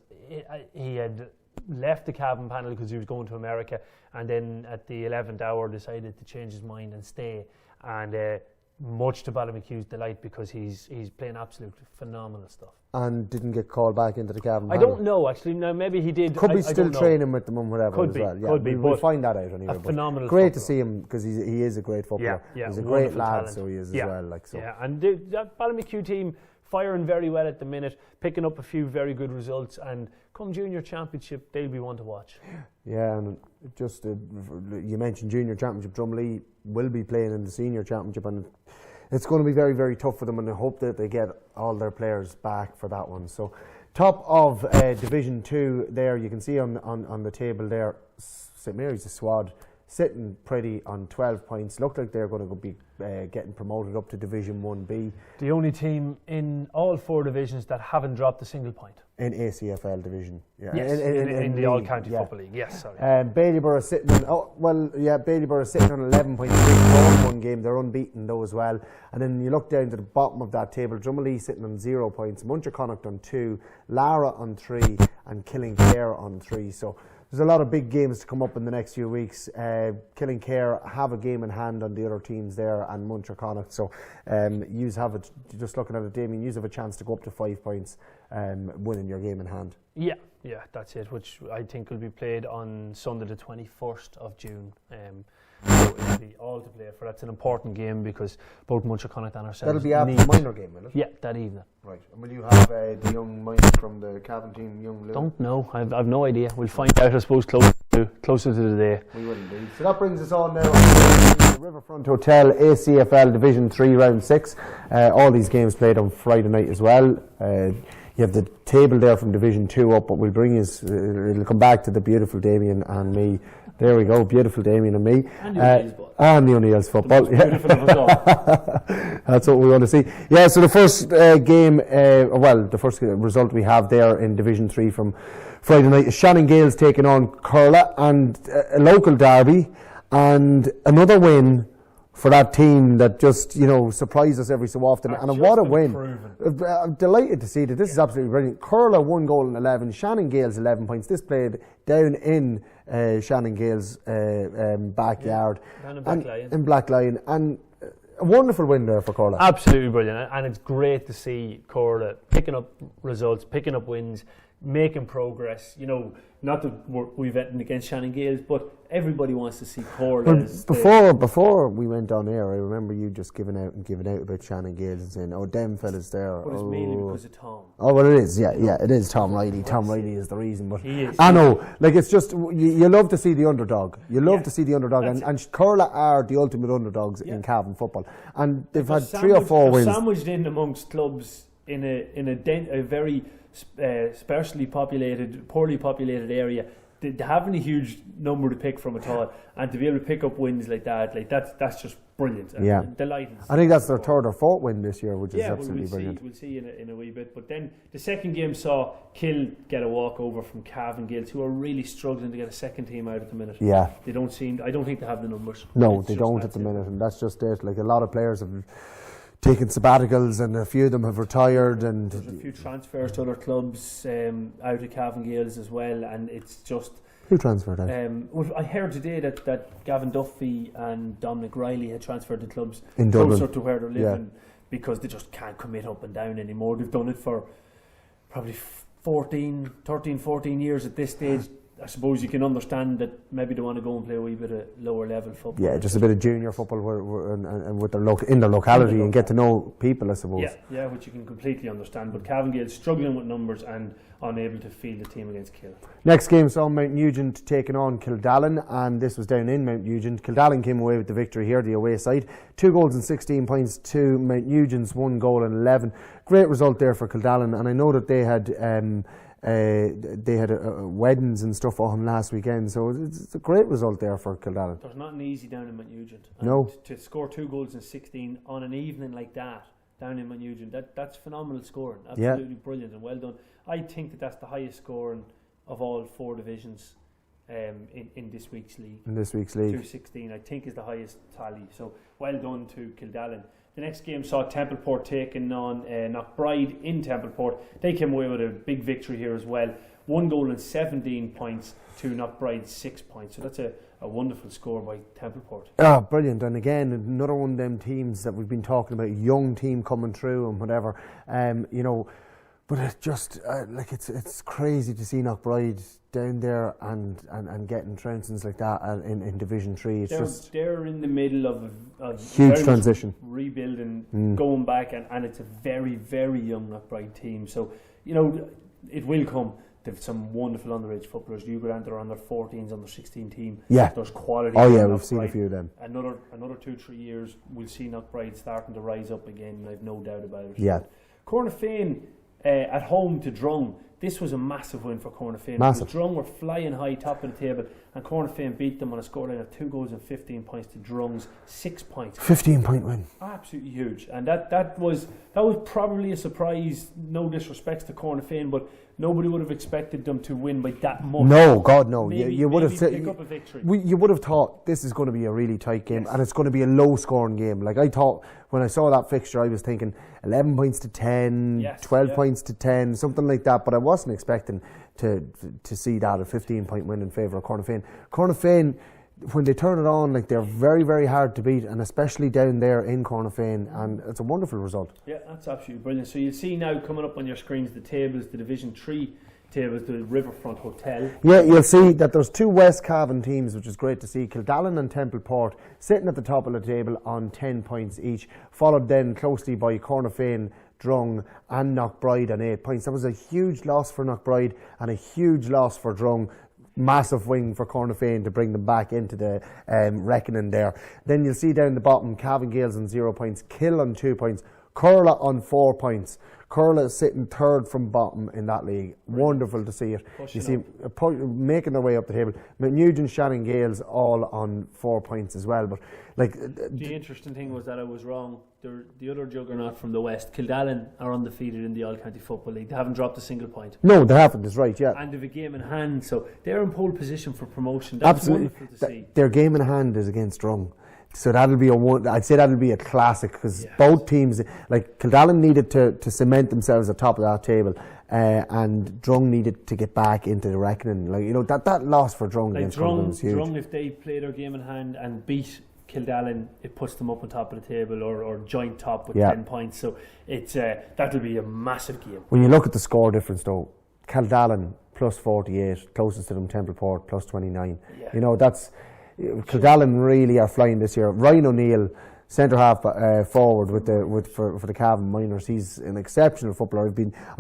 he had left the Cavan panel because he was going to America, and then at the 11th hour decided to change his mind and stay. And much to Ballymacue's delight, because he's playing absolutely phenomenal stuff. And didn't get called back into the Cavan panel. I don't know, actually. No, maybe he did. Could be still training with them and whatever. Could be. Well. Yeah, could be. We'll find that out anyway. Phenomenal. Great to see him, because he is a great footballer. Yeah, he's a great lad, talent. so he is as well. Yeah, and that Ballymacue team firing very well at the minute, picking up a few very good results, and come junior championship, they'll be one to watch. Yeah, and just you mentioned junior championship, Drumalee will be playing in the senior championship, and it's going to be very, very tough for them, and I hope that they get all their players back for that one. So, top of Division 2 there, you can see on the table there, St Mary's the Swad, sitting pretty on 12 points. Look like they're going to be getting promoted up to Division 1B. The only team in all 4 divisions that haven't dropped a single point. In ACFL division. Yeah. Yes, in the All-County Football League. Yes, sorry. Baileyborough sitting on, Baileyborough sitting on 11 points. They've won 1 game. They're unbeaten though as well. And then you look down to the bottom of that table, Drumalee sitting on 0 points, Muncher on 2, Lara on 3, and Killincare on 3. So there's a lot of big games to come up in the next few weeks. Killincare have a game in hand on the other teams there, and Muncher Connacht. So you have it, just looking at it, Damien, you have a chance to go up to 5 points, winning your game in hand. Yeah, that's it, which I think will be played on Sunday the 21st of June. So it'll be all to play for. That's an important game, because both Muncher Connacht and ourselves. That'll be after the minor game, will it? Yeah, that evening. Right. And will you have the young minor from the Cavan team, young Lou? Don't know. I've no idea. We'll find out, I suppose, closer to the day. We will indeed. So that brings us on now to the Riverfront Hotel ACFL Division 3 Round 6. All these games played on Friday night as well. You have the table there from Division 2 up, but we'll bring you, it'll come back to the beautiful Damien and me. There we go, beautiful Damien and me. And the O'Neill's football. Beautiful of us all. That's what we want to see. Yeah, so the first game, the first result we have there in Division 3 from Friday night is Shannon Gales taking on Curla, and a local derby, and another win for that team that just, surprised us every so often. And what a win. I'm delighted to see that. This is absolutely brilliant. Curla 1 goal and 11, Shannon Gales 11 points. This played down in Shannon Gales' backyard. In Black Lion. And a wonderful win there for Curla. Absolutely brilliant. And it's great to see Curla picking up results, picking up wins, making progress. Not that we've betting against Shannon Gales, but everybody wants to see Curla. Before we went on air, I remember you just giving out about Shannon Gales and saying, them fellas there. But it's mainly because of Tom. Oh, well, it is, yeah, it is Tom Riley. Tom Riley is the reason. But he is. I know, it's just, you love to see the underdog. You love to see the underdog, and Curla are the ultimate underdogs in Cavan football. And they've had 3 or 4 wins. Sandwiched in amongst clubs in a very sparsely populated, poorly populated area. They haven't a huge number to pick from at all, and to be able to pick up wins like that, that's just brilliant. Yeah. Delighted. I think that's their third or fourth win this year, which is absolutely brilliant. We'll see in a wee bit. But then the second game saw Kill get a walkover from Cavan Gaels, who are really struggling to get a second team out at the minute. Yeah. They don't seem. I don't think they have the numbers. No, they don't at the minute, and that's just it. Like, a lot of players have taken sabbaticals, and a few of them have retired, and there's a few transfers to other clubs out of Cavan Gaels as well, and it's just. Who transferred out? Well, I heard today that Gavin Duffy and Dominic Riley had transferred to clubs in closer Dublin, to where they're living, because they just can't commit up and down anymore. They've done it for probably 13, 14 years at this stage. I suppose you can understand that maybe they want to go and play a wee bit of lower level football. Yeah, just a bit of junior football and with their in their locality and get to know people, I suppose. Yeah, which you can completely understand. But Cavan Gaels struggling with numbers and unable to field the team against Kill. Next game saw Mount Nugent taking on Kildallan, and this was down in Mount Nugent. Kildallan came away with the victory here, the away side. 2 goals and 16 points to Mount Nugent's 1 goal and 11. Great result there for Kildallan, and I know that they had weddings and stuff on last weekend, so it's a great result there for Kildallan. There's nothing easy down in Mount Nugent. No. To score 2 goals and 16 on an evening like that down in Mount Nugent, that's phenomenal scoring. Absolutely brilliant and well done. I think that's the highest scoring of all 4 divisions in this week's league. 216, I think, is the highest tally. So well done to Kildallan. The next game saw Templeport taking on Knockbride in Templeport. They came away with a big victory here as well. 1 goal and 17 points to Knockbride's 6 points. So that's a wonderful score by Templeport. Ah, brilliant. And again, another one of them teams that we've been talking about, young team coming through and whatever. But it's just it's crazy to see Knockbride down there and getting trouncings like that in Division 3. They're in the middle of a huge transition, rebuilding, going back, and it's a very, very young Knockbride team. So it will come. They've some wonderful underage footballers. You go down there on their 14s, under 16 team. Yeah, there's quality. Oh yeah, we've seen a few of them. Another 2-3 years, we'll see Knockbride starting to rise up again. I've no doubt about it. Yeah, Cornafane at home to Drung. This was a massive win for Cornafane. Massive. Drung were flying high, top of the table, and Cornafane beat them on a scoreline of 2 goals and 15 points to Drung's 6 points. 15-point win. Absolutely huge, and that was probably a surprise. No disrespects to Cornafane, but nobody would have expected them to win by that much. No, God, no. Maybe, you would have pick up a victory. You would have thought this is going to be a really tight game, and it's going to be a low-scoring game. Like, I thought when I saw that fixture, I was thinking 11 points to 10, 12 points to 10, something like that. But I wasn't expecting to see that a 15-point win in favour of Cornafane. Cornafane, when they turn it on, like, they're very, very hard to beat, and especially down there in Cornafane, and it's a wonderful result. Yeah, that's absolutely brilliant. So you'll see now coming up on your screens the tables, the Division 3 tables, the Riverfront Hotel. Yeah, you'll see that there's 2 West Cavan teams, which is great to see. Kildallan and Templeport sitting at the top of the table on 10 points each, followed then closely by Cornafane, Drung and Knockbride on 8 points. That was a huge loss for Knockbride and a huge loss for Drung. Massive win for Cornafane to bring them back into the reckoning there. Then you'll see down the bottom, Cavan Gaels on 0 points, Kill on 2 points, Curla on 4 points. Curla is sitting third from bottom in that league. Wonderful to see it. You see making their way up the table. Mount Nugent, Shannon Gales all on 4 points as well. But the interesting thing was that I was wrong. The other juggernaut from the West, Kildallan, are undefeated in the All-County Football League. They haven't dropped a single point. No, they haven't. That's right. Yeah. And they have a game in hand, so they're in pole position for promotion. That's absolutely wonderful to see. Their game in hand is against Drung. So that'll be I'd say that'll be a classic, because both teams, like Kildallan needed to cement themselves at the top of that table, and Drung needed to get back into the reckoning. That loss for Drung against Drung was huge. Drung, if they play their game in hand and beat Kildallan, it puts them up on top of the table or joint top with 10 points. So it's that'll be a massive game. When you look at the score difference though, Kildallan plus 48, closest to them Templeport plus 29. Yeah. That's Kildallan really are flying this year. Ryan O'Neill, centre half forward for the Cavan Miners. He's an exceptional footballer. I've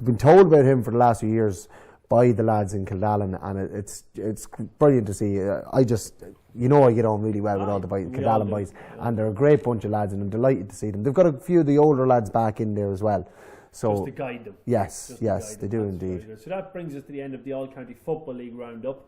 been told about him for the last few years by the lads in Kildallan, and it's brilliant to see. I get on really well with all the Kildallan boys, and they're a great bunch of lads, and I'm delighted to see them. They've got a few of the older lads back in there as well. So just to guide them. Yes, they do indeed. So that brings us to the end of the All-County Football League roundup.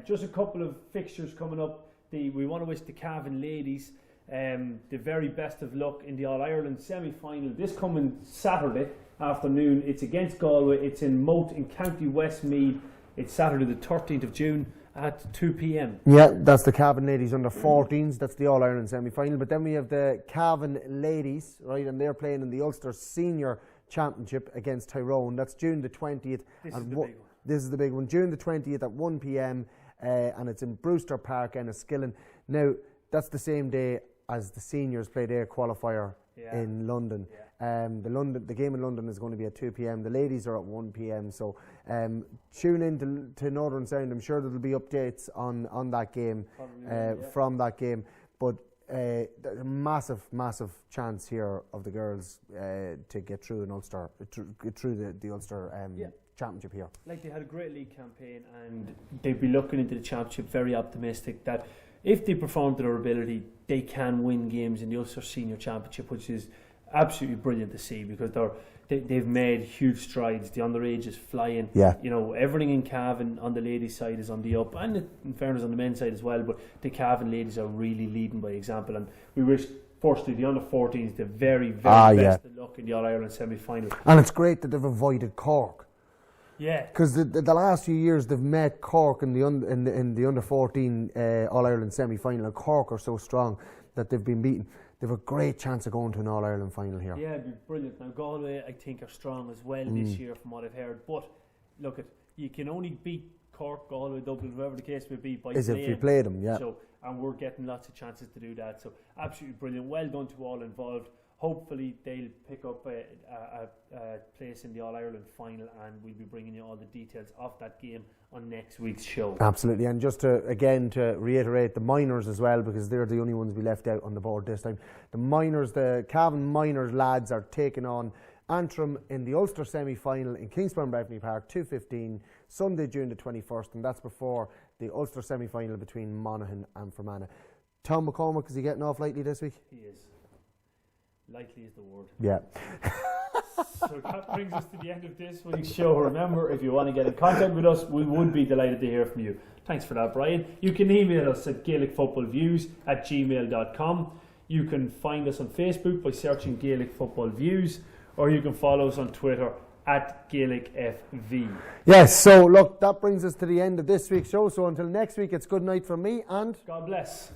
Just a couple of fixtures coming up. We want to wish the Cavan ladies the very best of luck in the All-Ireland semi-final this coming Saturday afternoon. It's against Galway. It's in Moat in County Westmeath. It's Saturday the 13th of June at 2 p.m. Yeah, that's the Cavan ladies under 14s. That's the All-Ireland semi-final. But then we have the Cavan ladies, right, and they're playing in the Ulster Senior Championship against Tyrone. That's June the 20th. This is the big one. This is the big one. June the 20th at 1 p.m. And it's in Brewster Park, Enniskillen. Now, that's the same day as the seniors play their qualifier in London. The game in London is going to be at 2 p.m. The ladies are at 1 p.m. So tune in to Northern Sound. I'm sure there'll be updates on that game from that game. But there's a massive chance here of the girls to get through in Ulster, get through the Ulster Championship here. Like, they had a great league campaign, and they'd be looking into the championship very optimistic that if they perform to their ability, they can win games in the Ulster Senior Championship, which is absolutely brilliant to see, because they've made huge strides. The underage is flying. Yeah. You know, everything in Cavan on the ladies' side is on the up, and in fairness on the men's side as well. But the Cavan ladies are really leading by example, and we wish, firstly, the under 14s the very best of luck in the All Ireland semi-final. And it's great that they've avoided Cork. Yeah, because the last few years they've met Cork in the under 14 All Ireland semi final, and Cork are so strong that they've been beaten. They've a great chance of going to an All Ireland final here. Yeah, it'd be brilliant. Now Galway, I think, are strong as well this year, from what I've heard. But look, you can only beat Cork, Galway, Dublin, whoever the case may be, by if you play them. Yeah. So, and we're getting lots of chances to do that. So absolutely brilliant. Well done to all involved. Hopefully they'll pick up a place in the All-Ireland final, and we'll be bringing you all the details of that game on next week's show. Absolutely, and just to reiterate, the minors as well, because they're the only ones we left out on the board this time. The minors, the Cavan minors lads are taking on Antrim in the Ulster semi-final in Kingsburn Bethany Park, 2:15, Sunday, June the 21st, and that's before the Ulster semi-final between Monaghan and Fermanagh. Tom McCormick, is he getting off lightly this week? He is. Likely is the word. Yeah. So that brings us to the end of this week's show. Remember, if you want to get in contact with us, we would be delighted to hear from you. Thanks for that, Brian. You can email us at GaelicFootballViews@gmail.com. You can find us on Facebook by searching Gaelic Football Views, or you can follow us on Twitter at GaelicFV. Yes, so look, that brings us to the end of this week's show. So until next week, it's good night from me, and God bless.